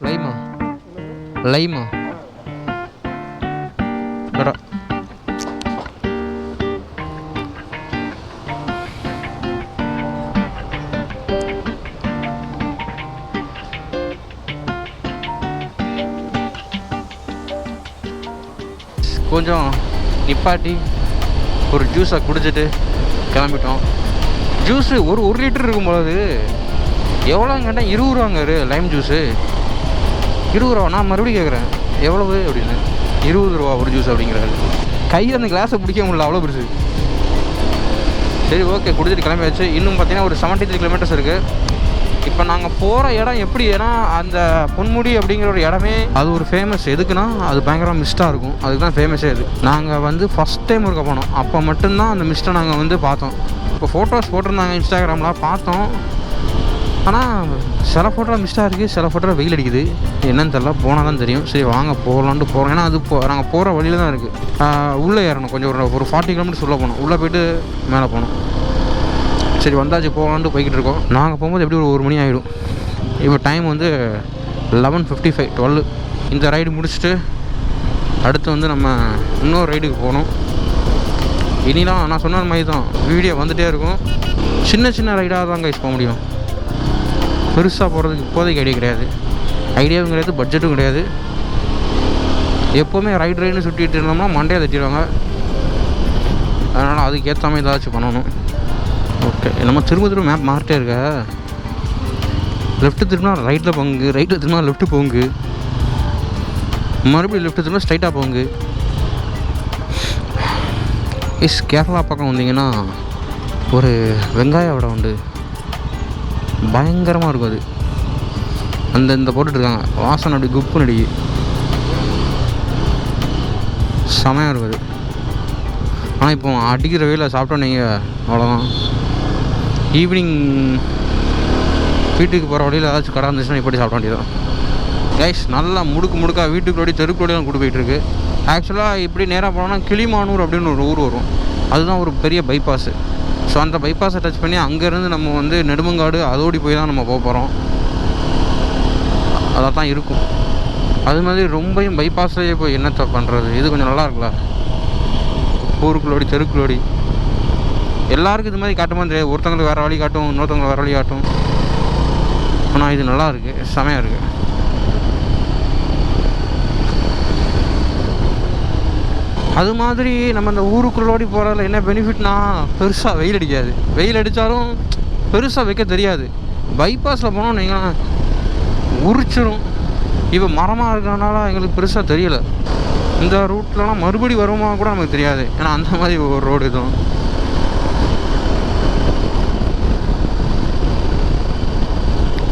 லைமா லைமா கொஞ்சம் நிப்பாட்டி ஒரு ஜூஸை குடிச்சிட்டு கிளம்பிட்டோம். ஜூஸு ஒரு லிட்டர் இருக்கும்போது எவ்வளோன்னு கேட்டால் 20 ரூபாங்க லைம் ஜூஸு. 20 ரூபா. நான் மறுபடியும் கேட்குறேன் எவ்வளவு அப்படின்னு. 20 ரூபா ஒரு ஜூஸ் அப்படிங்கிறாரு. கையில் அந்த கிளாஸை பிடிக்க முடியல, அவ்வளோ பெருசு. சரி ஓகே, குடிச்சிட்டு கிளம்பியாச்சு. இன்னும் பார்த்தீங்கன்னா ஒரு 73 கிலோமீட்டர்ஸ் இருக்குது. இப்போ நாங்கள் போகிற இடம் எப்படி, ஏன்னா அந்த பொன்முடி அப்படிங்கிற ஒரு இடமே அது ஒரு ஃபேமஸ். எதுக்குன்னா அது பயங்கரமாக மிஸ்ட்டாக இருக்கும், அதுக்கு தான் ஃபேமஸே அது. நாங்கள் வந்து ஃபஸ்ட் டைம் இருக்க போனோம், அப்போ மட்டும்தான் அந்த மிஸ்ட்டை நாங்கள் வந்து பார்த்தோம். இப்போ ஃபோட்டோஸ் போட்டிருந்தாங்க இன்ஸ்டாகிராமில் பார்த்தோம். ஆனால் சில ஃபோட்டோவில் மிஸ்ட்டாக இருக்குது, சில ஃபோட்டோவில் வெயில் அடிக்குது. என்னன்னு தெரியல, போனால் தான் தெரியும். சரி வாங்க போகலான்ட்டு போகிறோம். ஏன்னா அது நாங்கள் போகிற வழியில் தான் இருக்குது. உள்ளே ஏறணும், கொஞ்சம் ஒரு 40 கிலோமீட்டர்ஸ் உள்ளே போகணும். உள்ளே போய்ட்டு மேலே போகணும். சரி வந்தாச்சு போகலான்ட்டு போய்கிட்டு இருக்கோம். நாங்கள் போகும்போது எப்படி ஒரு 1 மணி ஆகிடும். இப்போ டைம் வந்து 11:55 12. இந்த ரைடு முடிச்சுட்டு அடுத்து வந்து நம்ம இன்னொரு ரைடுக்கு போகணும். இனிலாம் நான் சொன்ன மாதிரி தான் வீடியோ வந்துகிட்டே இருக்கும். சின்ன சின்ன ரைடாக தான் கைஸ் போக முடியும். பெருசாக போகிறதுக்கு இப்போதைக்கு ஐடியா கிடையாது, ஐடியாவும் கிடையாது, பட்ஜெட்டும் கிடையாது. எப்போவுமே ரைடுன்னு சுட்டிகிட்டு இருந்தோம்னா மண்டையை தட்டிடுவாங்க. அதனால் அதுக்கு ஏற்ற மாதிரி ஏதாச்சும் பண்ணணும். ஓகே, நம்ம திரும்ப மேப் மாறிட்டே இருக்க. லெஃப்ட்டு திரும்பினா ரைட்டில் போங்க, ரைட்டில் திரும்பினா லெஃப்ட்டு போங்க, மறுபடியும் லெஃப்ட்டு திரும்பினா ஸ்ட்ரைட்டாக போங்க. கேரளா பக்கம் வந்தீங்கன்னா ஒரு வெங்காய வடை உண்டு, பயங்கரமாக இருக்கும். அது இந்த போட்டுட்ருக்காங்க, வாசனை அப்படி குப்புன்னு அடிக்கு, செமையாக இருக்குது. ஆனால் இப்போ அடிக்கிற வெயிலில் சாப்பிட்டோம் நீங்கள் அவ்வளோதான். ஈவினிங் வீட்டுக்கு போகிற வழியில் ஏதாச்சும் கடை இருந்துச்சுன்னா இப்படி சாப்பிட வேண்டியதான். கைஸ் நல்லா முடுக்கா வீட்டுக்குள்ளோடி தெருக்குள்ளோடி கூட்டு போயிட்டுருக்கு. ஆக்சுவலாக இப்படி நேராக போனோம்னா கிளிமானூர் அப்படின்னு ஒரு ஊர் வரும், அதுதான் ஒரு பெரிய பைபாஸு. ஸோ அந்த பைபாஸை டச் பண்ணி அங்கேருந்து நம்ம வந்து நெடுமங்காடு அதோடி போய் தான் நம்ம போக போகிறோம். அதாக தான் இருக்கும். அது மாதிரி ரொம்பவும் பைபாஸ்லேயே போய் என்னத்தை பண்ணுறது, இது கொஞ்சம் நல்லா இருக்குல்ல. ஊருக்குள்ளோடி தெருக்குள்ளோடி எல்லாருக்கும் இது மாதிரி காட்டுமா தெரியாது. ஒருத்தவங்களுக்கு வேறு வழி காட்டும், இன்னொருத்தவங்களுக்கு வேறு வழி காட்டும். ஆனால் இது நல்லா இருக்குது, செமையாக இருக்குது. அது மாதிரி நம்ம இந்த ஊருக்குள்ளோடி போகிறதுல என்ன பெனிஃபிட்னா, பெருசாக வெயில் அடிக்காது. வெயில் அடித்தாலும் பெருசாக வைக்க தெரியாது. பைபாஸில் போனோம் நீங்கள் உரிச்சிடும். இப்போ மரமாக இருக்கிறதுனால எங்களுக்கு பெருசாக தெரியலை. இந்த ரூட்லலாம் மறுபடி வருமா கூட நமக்கு தெரியாது, ஏன்னா அந்த மாதிரி ஒரு ரோடு இதுவும்.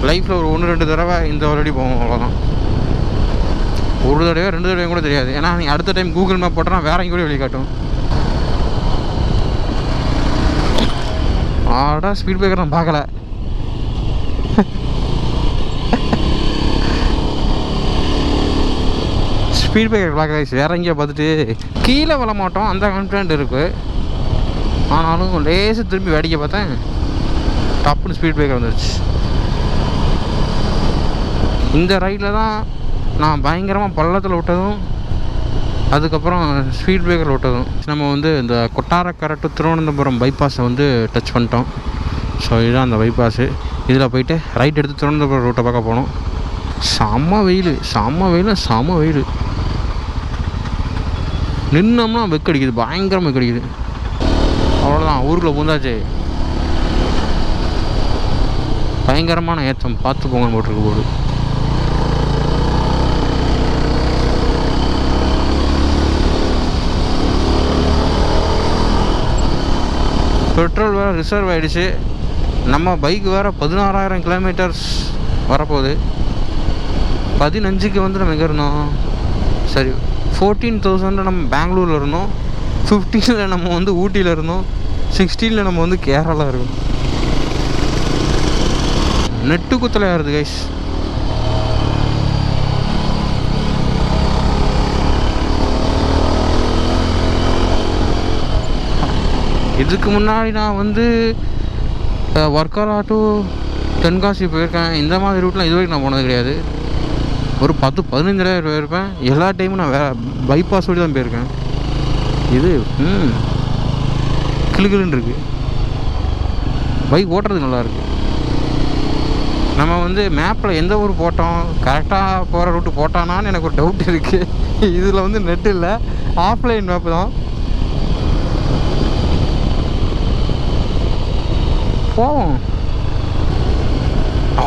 லைஃப்பில் ஒரு 1-2 தடவை இந்த வழி போவோம், அவ்வளோதான். ஒரு தடவை 2 தடவையும் கூட தெரியாது, ஏன்னா நீங்கள் அடுத்த டைம் கூகுள் மேப் போட்டோன்னா வேற எங்கே கூட வெளியே காட்டும். ஆடா ஸ்பீட் பிரேக்கர் நான் பார்க்கல. ஸ்பீட் பிரேக்கர் பார்க்க வேற எங்கேயோ பார்த்துட்டு கீழே விழ மாட்டோம் அந்த கான்ஃபிடென்ட் இருக்குது. ஆனாலும் லேசு திரும்பி வேடிக்கை பார்த்தேன், டப்புன்னு ஸ்பீட் பிரேக்கர் வந்துடுச்சு. இந்த ரைடில் தான் நான் பயங்கரமாக பள்ளத்தில் விட்டதும், அதுக்கப்புறம் ஸ்பீட் பிரேக்கர் விட்டதும். நம்ம வந்து இந்த கொட்டாரக்கரை டு திருவனந்தபுரம் பைபாஸை வந்து டச் பண்ணிட்டோம். ஸோ இதுதான் அந்த பைபாஸு. இதில் போயிட்டு ரைட் எடுத்து திருவனந்தபுரம் ரூட்டை பார்க்க போனோம். செம்ம வெயில், செம்ம வெயில். நின்னோம்னா வெக்கடிக்குது, பயங்கரமாக வெக்கடிக்குது. அவ்வளோதான், ஊருக்குள்ளே பூந்தாச்சு. பயங்கரமான ஏற்றம், பார்த்து போங்கன்னு போட்டிருக்கு போடு. பெட்ரோல் வேறு ரிசர்வ் ஆகிடுச்சு. நம்ம பைக் வேறு 16,000 கிலோமீட்டர்ஸ் வரப்போகுது. 15க்கு வந்து நம்ம எங்கே இருந்தோம், சரி 14,000 நம்ம பெங்களூரில் இருந்தோம், 15ல் நம்ம வந்து ஊட்டியில் இருந்தோம், 16ல் நம்ம வந்து கேரளா இருக்கோம். நெட்டு குத்தலையாக இருக்குது கைஸ். இதுக்கு முன்னாடி நான் வந்து வர்க்கலா டு தென்காசி போயிருக்கேன். இந்த மாதிரி ரூட்லாம் இது வரைக்கும் நான் போனது கிடையாது. ஒரு 10-15 போயிருப்பேன். எல்லா டைமும் நான் பைபாஸ் வழி தான் போயிருக்கேன். இது கிளுகிளுன்னு இருக்குது. பைக் ஓட்டுறது நல்லாயிருக்கு. நம்ம வந்து மேப்பில் எந்த ஊர் போட்டோம், கரெக்டாக போகிற ரூட்டு போட்டானான்னு எனக்கு ஒரு டவுட் இருக்குது. இதில் வந்து நெட் இல்லை, ஆஃப்லைன் மேப்பு தான். போவோம்.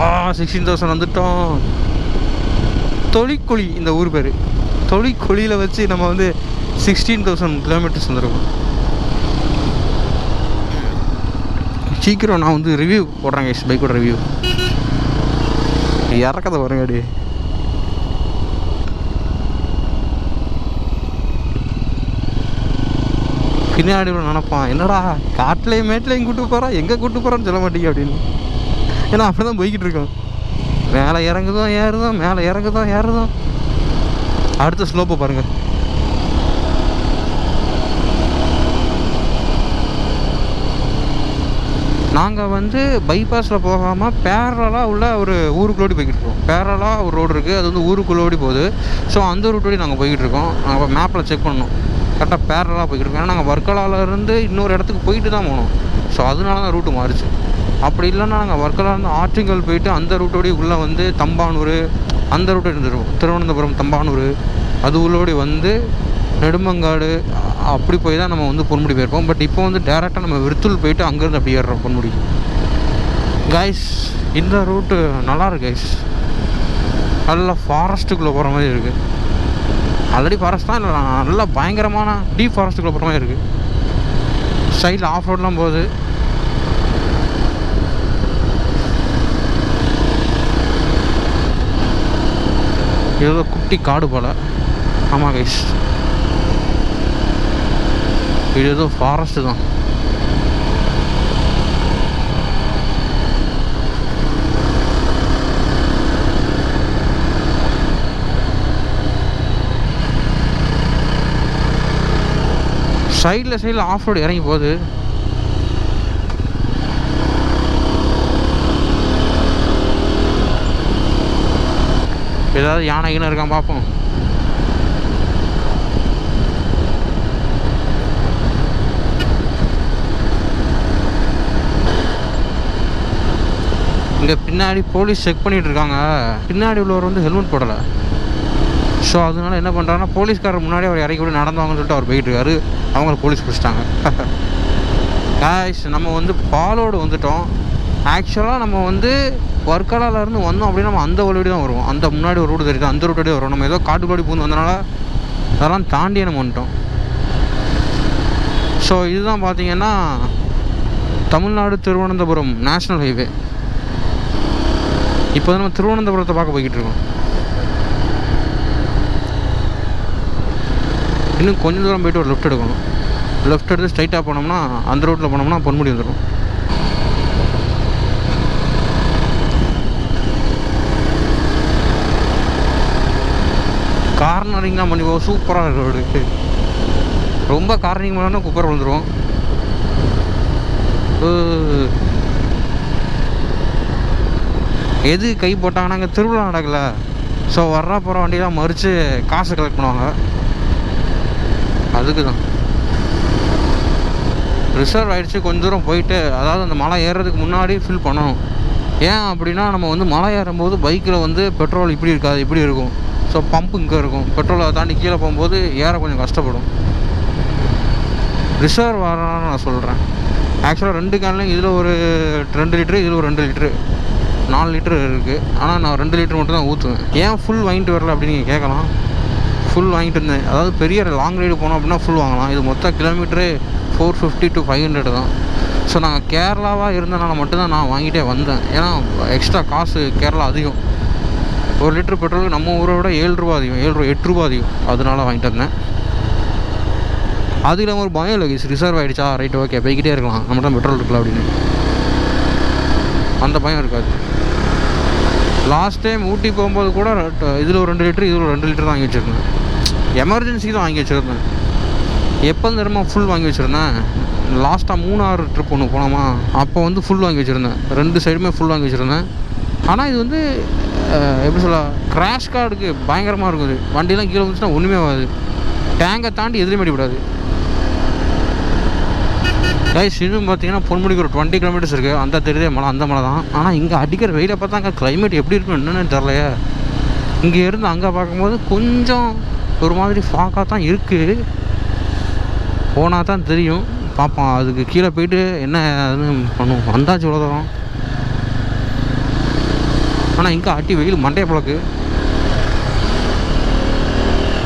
16,000 வந்துட்டோம். தொழிற்குழி இந்த ஊர் பேர். தொழிற்குழியில் வச்சு நம்ம வந்து 16,000 கிலோமீட்டர்ஸ் வந்துருக்கோம். சீக்கிரம் நான் வந்து ரிவ்யூ போடுறேன் கைஸ், பைக்கோட ரிவ்யூ. இறக்கதை வருங்க அடி. பின்னாடி நினைப்பான், என்னடா காட்டிலையும் மேட்லையும் கூப்பிட்டு போகிறான், எங்கே கூப்பிட்டு போகிறான்னு சொல்ல மாட்டேங்க அப்படின்னு. ஏன்னா அப்படி தான் போய்கிட்டு இருக்கோம். மேலே இறங்குதோம் ஏறுதோம், மேலே இறங்குதோம் ஏறுதோம். அடுத்த ஸ்லோப்பை பாருங்கள். நாங்கள் வந்து பைபாஸில் போகாமல் பேரலாக உள்ள ஒரு ஊருக்குள்ளோடி போய்கிட்டு இருக்கோம். பேரலாக ஒரு ரோடு இருக்குது, அது வந்து ஊருக்குள்ளோடி போகுது. ஸோ அந்த ரூட்டோடி நாங்கள் போய்கிட்டு இருக்கோம். நாங்கள் மேப்பில் செக் பண்ணோம், கரெக்டாக பேரலாக போய்கிட்டு இருக்கோம். ஏன்னா நாங்கள் வர்க்கலாவிலேருந்து இன்னொரு இடத்துக்கு போயிட்டு தான் போனோம். ஸோ அதனால தான் ரூட்டு மாறிச்சு. அப்படி இல்லைன்னா நாங்கள் வர்க்கலாவிலேருந்து ஆற்றுங்கல் போயிட்டு அந்த ரூட்டோடி உள்ளே வந்து தம்பானூர் அந்த ரூட்டு இருந்துருவோம். திருவனந்தபுரம் தம்பானூர் அது உள்ளோடி வந்து நெடுமங்காடு அப்படி போய் தான் நம்ம வந்து பொன்முடி போயிருப்போம். பட் இப்போ வந்து டேரெக்டாக நம்ம விருத்தூர் போயிட்டு அங்கேருந்து அப்படி ஏறுறோம் பொன்முடி. கைஸ் இந்த ரூட்டு நல்லாயிருக்கு கைஸ். நல்லா ஃபாரஸ்ட்டுக்குள்ளே போகிற மாதிரி இருக்குது. ஆல்ரெடி ஃபாரஸ்ட் தான், இல்லை நல்லா பயங்கரமான டீப் ஃபாரஸ்ட்டுக்குள்ளே போகிற மாதிரி இருக்குது. சைடில் ஆஃப் ரோட்லாம் போகுது. ஏதோ குட்டி காடு போல். ஆமாம் கைஸ், இது ஏதோ ஃபாரஸ்ட்டு தான். சைடில் ஆஃப் ரோடு இறங்கி போகுது. ஏதாவது யானைன்னு இருக்கான் பார்ப்போம். இங்கே பின்னாடி போலீஸ் செக் பண்ணிகிட்டு இருக்காங்க. பின்னாடி உள்ளவர் வந்து ஹெல்மெட் போடலை. ஸோ அதனால என்ன பண்ணுறாங்கன்னா, போலீஸ்காரர் முன்னாடி அவர் இறக்கி விட நடந்தவங்கன்னு சொல்லிட்டு அவர் போயிட்டு இருக்காரு. அவங்கள போலீஸ் பிடிச்சிட்டாங்க. காய்ஸ் நம்ம வந்து பாலோடு வந்துட்டோம். ஆக்சுவலாக நம்ம வந்து வர்க்கலாவிலேருந்து வந்தோம் அப்படின்னா நம்ம அந்த வழியோடு தான் வருவோம். அந்த முன்னாடி ஒரு ரோடு தெரியுது, அந்த ரோட்டோடய வரும். நம்ம ஏதோ காட்டுக்கோடி பூந்து வந்தனால அதெல்லாம் தாண்டியே நம்ம வந்துட்டோம். ஸோ இதுதான் பார்த்திங்கன்னா தமிழ்நாடு திருவனந்தபுரம் நேஷ்னல் ஹைவே. இப்போ தான் நம்ம திருவனந்தபுரத்தை பார்க்க போய்கிட்டு இருக்கோம். இன்னும் கொஞ்சம் தூரம் போய்ட்டு ஒரு லெஃப்ட் எடுக்கணும். லெஃப்ட் எடுத்து ஸ்ட்ரைட்டாக போனோம்னா அந்த ரோட்டில் போனோம்னா பொன்முடி வந்துடும். கார்னரிங் தான் பண்ணி போவோம். சூப்பராக இருக்கு ரோடு. ரொம்ப கார்னரிங் பண்ணோன்னா குப்பர் வந்துடும். எது கை போட்டாங்கன்னா அங்கே திருவிழா நடக்கல. ஸோ வர்ற போகிற வண்டியெலாம் மறித்து காசு கலெக்ட் பண்ணுவாங்க. அதுக்கு தான் ரிசர்வ் ஆகிடுச்சு. கொஞ்சம் தூரம் போயிட்டு, அதாவது அந்த மலை ஏறுறதுக்கு முன்னாடி ஃபில் பண்ணணும். ஏன் அப்படின்னா நம்ம வந்து மலை ஏறும்போது பைக்கில் வந்து பெட்ரோல் இப்படி இருக்காது, இப்படி இருக்கும். ஸோ பம்பு இங்கே இருக்கும். பெட்ரோலை தாண்டி கீழே போகும்போது ஏற கொஞ்சம் கஷ்டப்படும். ரிசர்வ் வரணும்னு நான் சொல்கிறேன். ஆக்சுவலாக 2 கேன்லையும் இதில் ஒரு 2 லிட்ரு, இதில் ஒரு 2 லிட்ரு, 4 லிட்ரு இருக்குது. ஆனால் நான் 2 லிட்ரு மட்டும் தான் ஊற்றுவேன். ஏன் ஃபுல் வாங்கிட்டு வரல அப்படின்னு நீங்கள் கேட்கலாம். ஃபுல் வாங்கிட்டு இருந்தேன். அதாவது பெரிய லாங் ரைடு போனோம் அப்படின்னா ஃபுல் வாங்கலாம். இது மொத்த கிலோமீட்டரு 450 to 500 தான். ஸோ நாங்கள் கேரளாவாக இருந்தனால மட்டும்தான் நான் வாங்கிட்டே வந்தேன். ஏன்னா எக்ஸ்ட்ரா காசு கேரளா அதிகம். 1 லிட்டர் பெட்ரோலுக்கு நம்ம ஊரை விட 7 ரூபா அதிகம், 7 ரூபா 8 ரூபா அதிகம். அதனால வாங்கிட்டு வந்தேன். அது இல்லாமல் ஒரு பயம் இல்லை, ரிசர்வ் ஆகிடுச்சா, ரைட் ஓகே போய்கிட்டே இருக்கலாம், நம்ம தான் பெட்ரோல் இருக்கலாம் அப்படின்னு அந்த பயம் இருக்காது. லாஸ்ட் டைம் ஊட்டி போகும்போது கூட இதில் ஒரு 2 லிட்டரு, இதில் ஒரு 2 லிட்டர் தான் வாங்கி வச்சுருந்தேன். எமர்ஜென்சிக்கு தான் வாங்கி வச்சுருந்தேன். எப்போ நேரமாக ஃபுல் வாங்கி வச்சுருந்தேன். லாஸ்ட்டாக 3 ட்ரிப் ஒன்று போனோமா, அப்போ வந்து ஃபுல் வாங்கி வச்சுருந்தேன். 2 சைடுமே ஃபுல் வாங்கி வச்சுருந்தேன். ஆனால் இது வந்து எப்படி சொல்ல, கிராஷ் கார்டுக்கு பயங்கரமாக இருக்குது. வண்டியெலாம் கீழே வந்துச்சுன்னா ஒன்றுமே ஆகாது. டேங்கை தாண்டி எதுலேயும் அடிப்படாது. கைஸ் இன்னும் பார்த்தீங்கன்னா பொன்முடிக்கு ஒரு 20 கிலோமீட்டர்ஸ் இருக்குது. அந்த தெரியுதே மலை, அந்த மலை தான். ஆனால் இங்கே அடிக்கிற வெயிலை பார்த்தா அங்கே கிளைமேட் எப்படி இருக்கும் என்னென்னு தெரிலையே. இங்கே இருந்து அங்கே பார்க்கும்போது கொஞ்சம் ஒரு மாதிரி ஃபாக்காக தான் இருக்குது. போனால் தான் தெரியும், பார்ப்போம். அதுக்கு கீழே போயிட்டு என்ன பண்ணுவோம். வந்தாச்சு இவ்வளோ தூரம். ஆனால் இங்கே அட்டி வெயில் மண்டைய பழக்கு.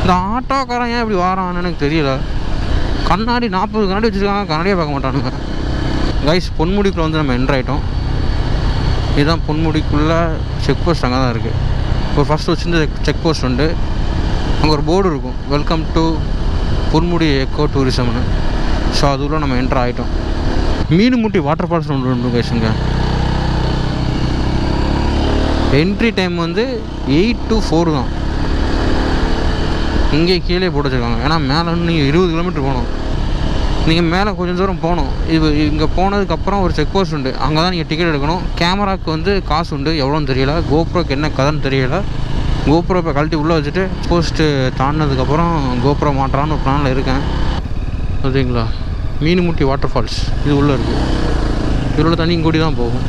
இந்த ஆட்டோக்காரன் ஏன் இப்படி வாரான்னு எனக்கு தெரியல. கண்ணாடி 40 கண்ணாடி வச்சுருக்காங்க, கண்ணாடியே பார்க்க மாட்டானுங்க. கைஸ் பொன்முடிக்குள்ளே வந்து நம்ம என்ட்ரு ஆகிட்டோம். இதுதான் பொன்முடிக்குள்ளே செக் போஸ்ட் அங்கே தான் இருக்குது. ஒரு ஃபஸ்ட்டு ஒரு சின்ன செக் போஸ்ட் உண்டு. அங்கே ஒரு போர்டு இருக்கும், வெல்கம் டு பொன்முடி எக்கோ டூரிசம்னு. ஸோ அதுக்குள்ளே நம்ம என்ட்ரு ஆகிட்டோம். மீனுமுட்டி வாட்டர் ஃபால்ஸ் ஒன்று உண்டு கைஸுங்க. என்ட்ரி டைம் வந்து 8 to 4 தான். இங்கே கீழே போட்டு வச்சுருக்காங்க. ஏன்னா மேலே நீங்கள் 20 கிலோமீட்டர் போகணும். நீங்கள் மேலே கொஞ்சம் தூரம் போகணும். இது இங்கே போனதுக்கப்புறம் ஒரு செக் போஸ்ட் உண்டு. அங்கே தான் நீங்கள் டிக்கெட் எடுக்கணும். கேமராவுக்கு வந்து காசு உண்டு, எவ்வளோன்னு தெரியல. கோப்ரோக்கு என்ன கதைன்னு தெரியல. கோப்ரோ இப்போ கழட்டி உள்ளே வச்சுட்டு போஸ்ட்டு தாண்டினதுக்கப்புறம் கோப்ரோ மாட்டுறான்னு ஒரு பிளானில் இருக்கேன். ஓகேங்களா. மீனுமுட்டி வாட்டர் ஃபால்ஸ் இது உள்ளே இருக்குது. இதில் தண்ணி கூடி தான் போகும்.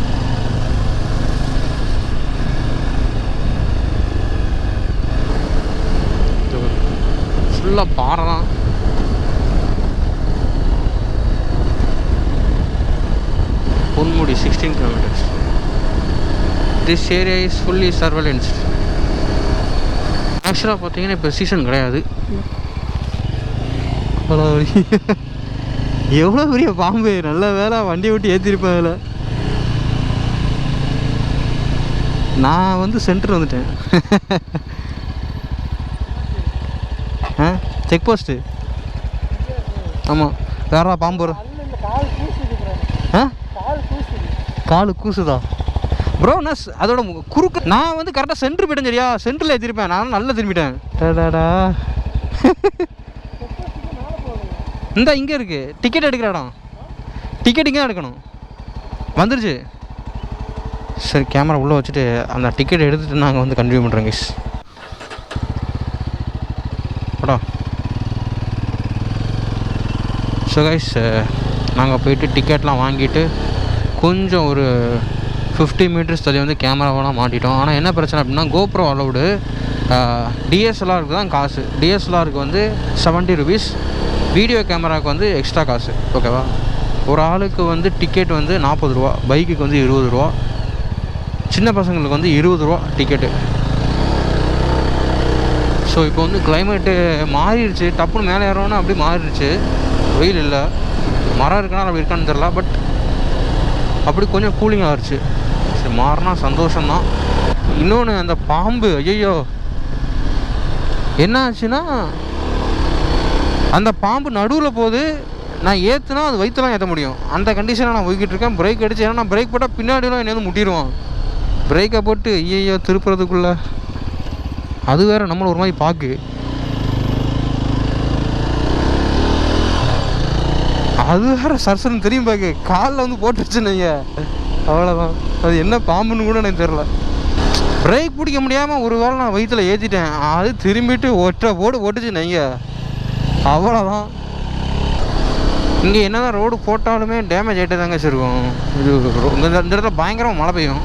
ஃபுல்லாக பாறை தான். Ponmudi 16 kilometers. This area is fully surveillanced. ஆக்சுவலாக பார்த்தீங்கன்னா இப்போ சீசன் கிடையாது. எவ்வளோ பெரிய பாம்பு, நல்ல வேலை வண்டி விட்டு ஏற்றிருப்பேன். அதில் நான் வந்து சென்டர் வந்துட்டேன். Check post. ஆமாம், வேறா பாம்பு வரும். காலு கூசுதா ப்ரோ? நான் அதோட குறுக்கு நான் வந்து கரெக்டாக சென்ட்ரு போயிட்டேன். சரியா, சென்டரில் ஏற்றிருப்பேன். நான் நல்லா திரும்பிட்டேன். இந்த இங்கே இருக்குது டிக்கெட் எடுக்கிற இடம். டிக்கெட் இங்கே தான் எடுக்கணும். வந்துருச்சு. சரி, கேமரா உள்ளே வச்சுட்டு அந்த டிக்கெட் எடுத்துகிட்டு நாங்கள் வந்து கண்டினியூ பண்ணுறோங்க. கைஸ் படா. ஸோ கைஸ் நாங்கள் போயிட்டு டிக்கெட்லாம் வாங்கிட்டு கொஞ்சம் ஒரு 50 meters தள்ளி வந்து கேமராவெல்லாம் மாட்டிட்டோம். ஆனால் என்ன பிரச்சனை அப்படின்னா, கோப்ரோ அலவுடு, டிஎஸ்எல்ஆருக்கு தான் காசு. டிஎஸ்எல்ஆருக்கு வந்து 70 rupees, வீடியோ கேமராவுக்கு வந்து எக்ஸ்ட்ரா காசு. ஓகேவா. ஒரு ஆளுக்கு வந்து டிக்கெட் வந்து 40 ரூபா, பைக்குக்கு வந்து 20 ரூபா, சின்ன பசங்களுக்கு வந்து 20 ரூபா டிக்கெட்டு. ஸோ இப்போ வந்து கிளைமேட்டு மாறிடுச்சு. டப்புன்னு மேலே ஏறோன்னா அப்படி மாறிடுச்சு. வெயில் இல்லை, மரம் இருக்குன்னா அப்படி இருக்கான்னு தெரில. பட் அப்படி கொஞ்சம் கூலிங் ஆகிடுச்சு. சரி, மாறினா சந்தோஷம்தான். இன்னொன்று அந்த பாம்பு, ஐயோ என்ன ஆச்சுன்னா, அந்த பாம்பு நடுவில் போகுது. நான் ஏற்றுனா அது வயிற்றுலாம் ஏற்ற முடியும். அந்த கண்டிஷனில் நான் போய்கிட்டு இருக்கேன். பிரேக் அடிச்சு, ஏன்னா நான் பிரேக் போட்டால் பின்னாடிலாம் என்ன வந்து முட்டிடுவான். பிரேக்கை போட்டு ஐயோ திருப்புறதுக்குள்ளே அது வேறு நம்மளை ஒரு மாதிரி பார்க்கு. அது வேறு சர்சன்னு தெரியும் பார்க்கு. காலில் வந்து போட்டுருச்சுன்னு அவ்வளோதான். அது என்ன பாம்புன்னு கூட எனக்கு தெரில. பிரேக் பிடிக்க முடியாமல் ஒரு வேளை நான் வயிற்றில் ஏற்றிட்டேன். அது திரும்பிட்டு போட்டுச்சு நீங்கள், அவ்வளோதான். இங்கே என்ன தான் ரோடு போட்டாலுமே டேமேஜ் ஆகிட்டே தாங்க வச்சுருக்கோம். இது இந்த இடத்துல பயங்கரமாக மழை பெய்யும்.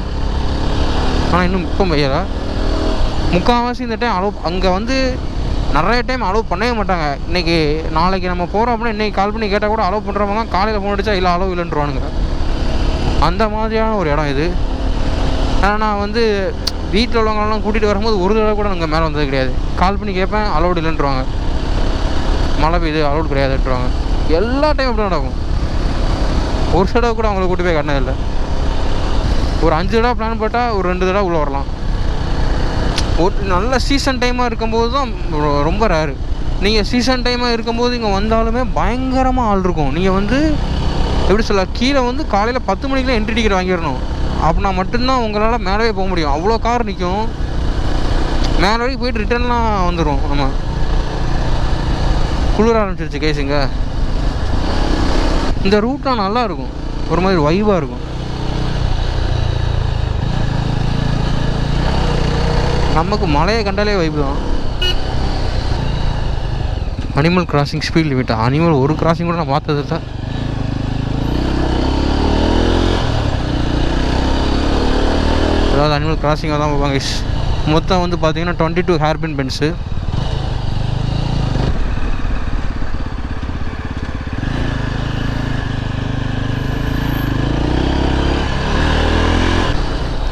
ஆனால் இன்னும் இப்போ பெய்யலை. முக்கால்வாசி இந்த டைம் அலோவ், அங்கே வந்து நிறைய டைம் அலோவ் பண்ணவே மாட்டாங்க. இன்றைக்கி நாளைக்கு நம்ம போகிறோம் அப்படின்னா இன்றைக்கி கால் பண்ணி கேட்டால் கூட அலோவ் பண்ணுறவங்க காலையில் ஃபோன் அடித்தா இல்லை அலோவ் இல்லைன்றானுங்க. அந்த மாதிரியான ஒரு இடம் இது. ஆனால் நான் வந்து வீட்டில் உள்ளவங்களெலாம் கூட்டிகிட்டு வரும்போது ஒரு தடவை கூட நாங்கள் மேலே வந்தது கிடையாது. கால் பண்ணி கேட்பேன், அலோடு இல்லைன்றாங்க. மழை பெய்யுது, அலோடு கிடையாதுன்றாங்க. எல்லா டைம் அப்படி நடக்கும். ஒரு தடவை கூட அவங்கள கூட்டி போய் கட்டினதில்லை. ஒரு 5 தடவை பிளான் போட்டால் ஒரு 2 தடவை உள்ளே வரலாம். ஒரு நல்ல சீசன் டைமாக இருக்கும்போது தான் ரொம்ப ரேரு. நீங்கள் சீசன் டைமாக இருக்கும்போது இங்கே வந்தாலுமே பயங்கரமாக ஆள் இருக்கும். நீங்கள் வந்து எப்படி சொல்ல, கீழே வந்து காலையில் 10 மணிக்கெலாம் என்ட்ரி டிக்கெட் வாங்கிடணும். அப்படின்னா மட்டும்தான் உங்களால் மேலே போக முடியும். அவ்வளோ கார் நிற்கும். மேலே வரைக்கும் போயிட்டு ரிட்டர்ன்லாம் வந்துடும். ஆமாம், குளிர ஆரம்பிச்சிருச்சு கேஸுங்க. இந்த ரூட்லாம் நல்லாயிருக்கும், ஒரு மாதிரி வைவாக இருக்கும். நமக்கு மலையை கண்டாலே வைப்பு தான். அனிமல் கிராசிங் ஸ்பீட் லிமிட்டா? அனிமல் ஒரு கிராசிங் கூட நான் பார்த்தது இல்லை. அதாவது அனிமல் கிராசிங்காக தான் போவாங்க. மொத்தம் வந்து பார்த்தீங்கன்னா 22 ஹேர்பின் பென்ஸு.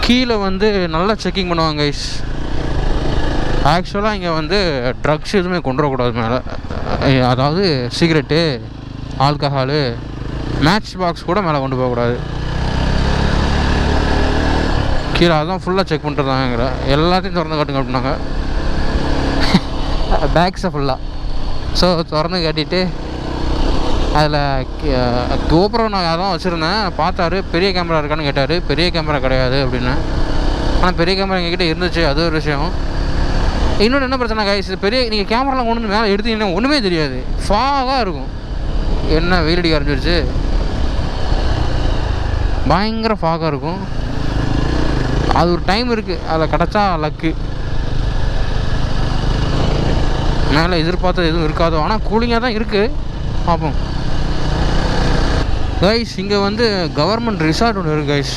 கீழே வந்து நல்லா செக்கிங் பண்ணுவாங்க கைஸ். ஆக்சுவலாக இங்கே வந்து ட்ரக்ஸ் எதுவுமே கொண்டு வரக்கூடாது மேலே. அதாவது சிகரெட்டு, ஆல்கஹாலு, மேட்ச் பாக்ஸ் கூட மேலே கொண்டு போகக்கூடாது. கீழே அதான் ஃபுல்லாக செக் பண்ணிட்டுருந்தாங்கிற எல்லாத்தையும் திறந்து காட்டுங்க அப்படின்னாங்க. பேக்ஸை ஃபுல்லாக ஸோ திறந்து காட்டிட்டு அதில் கோபுரம் நான் அதான் வச்சுருந்தேன். பார்த்தாரு, பெரிய கேமரா இருக்கான்னு கேட்டார். பெரிய கேமரா கிடையாது அப்படின்னு. ஆனால் பெரிய கேமரா எங்ககிட்ட இருந்துச்சு, அது ஒரு விஷயம். இன்னொன்று என்ன பிரச்சனை கைஸ், பெரிய நீங்கள் கேமராலாம் கொண்டு வந்து மேலே எடுத்தீங்கன்னா ஒன்றுமே தெரியாது, ஃபாகாக இருக்கும். என்ன வெயிலடி ஆரம்பிச்சிருச்சு, பயங்கர ஃபாகாக இருக்கும். அது ஒரு டைம் இருக்குது, அதில் கிடச்சா லக்கு. மேலே எதிர்பார்த்தது எதுவும் இருக்காதோ, ஆனால் கூலிங்காக தான் இருக்குது. பார்ப்போம் கைஸ். இங்கே வந்து கவர்மெண்ட் ரிசார்ட் ஒன்று இருக்குது கைஸ்.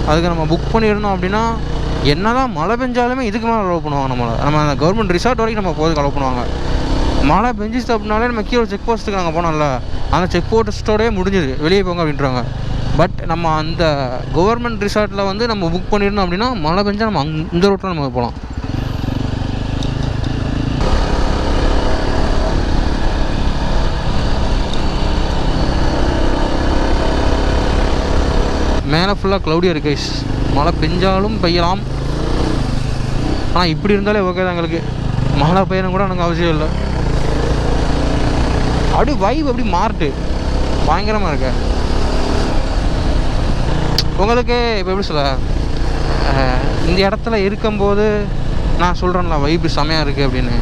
அதுக்கு நம்ம புக் பண்ணியிருந்தோம் அப்படின்னா என்ன தான் மழை பெஞ்சாலுமே இதுக்கு மேலே அலோவ் பண்ணுவாங்க நம்ம அந்த கவர்மெண்ட் ரிசார்ட் வரைக்கும் நம்ம போகிறதுக்கு அலோவ் பண்ணுவாங்க. மழை பெஞ்சிச்சு அப்படின்னாலே நம்ம கீழே செக் போஸ்ட்டுக்கு நாங்கள் போனோம்ல, அந்த செக் போஸ்ட்டோடய முடிஞ்சுது, வெளியே போங்க அப்படின்றாங்க. பட் நம்ம அந்த கவர்மெண்ட் ரிசார்ட்டில் வந்து நம்ம புக் பண்ணியிருந்தோம் அப்படின்னா மழை பெஞ்சால் நம்ம இந்த ரோட்டில் நம்ம போகலாம். மேலே ஃபுல்லாக க்ளவுடியாக இருக்குது கைஸ். மழை பெஞ்சாலும் பெய்யலாம். ஆனால் இப்படி இருந்தாலே ஓகே தான் எங்களுக்கு. மழை பெய்யணும் கூட எனக்கு அவசியம் இல்லை. அப்படி வைப் அப்படி மாறுட்டு பயங்கரமாக இருக்கு உங்களுக்கு. இப்போ எப்படி சொல்ல, இந்த இடத்துல இருக்கும்போது நான் சொல்கிறேன்ல வைப்பு செமையாக இருக்குது அப்படின்னு.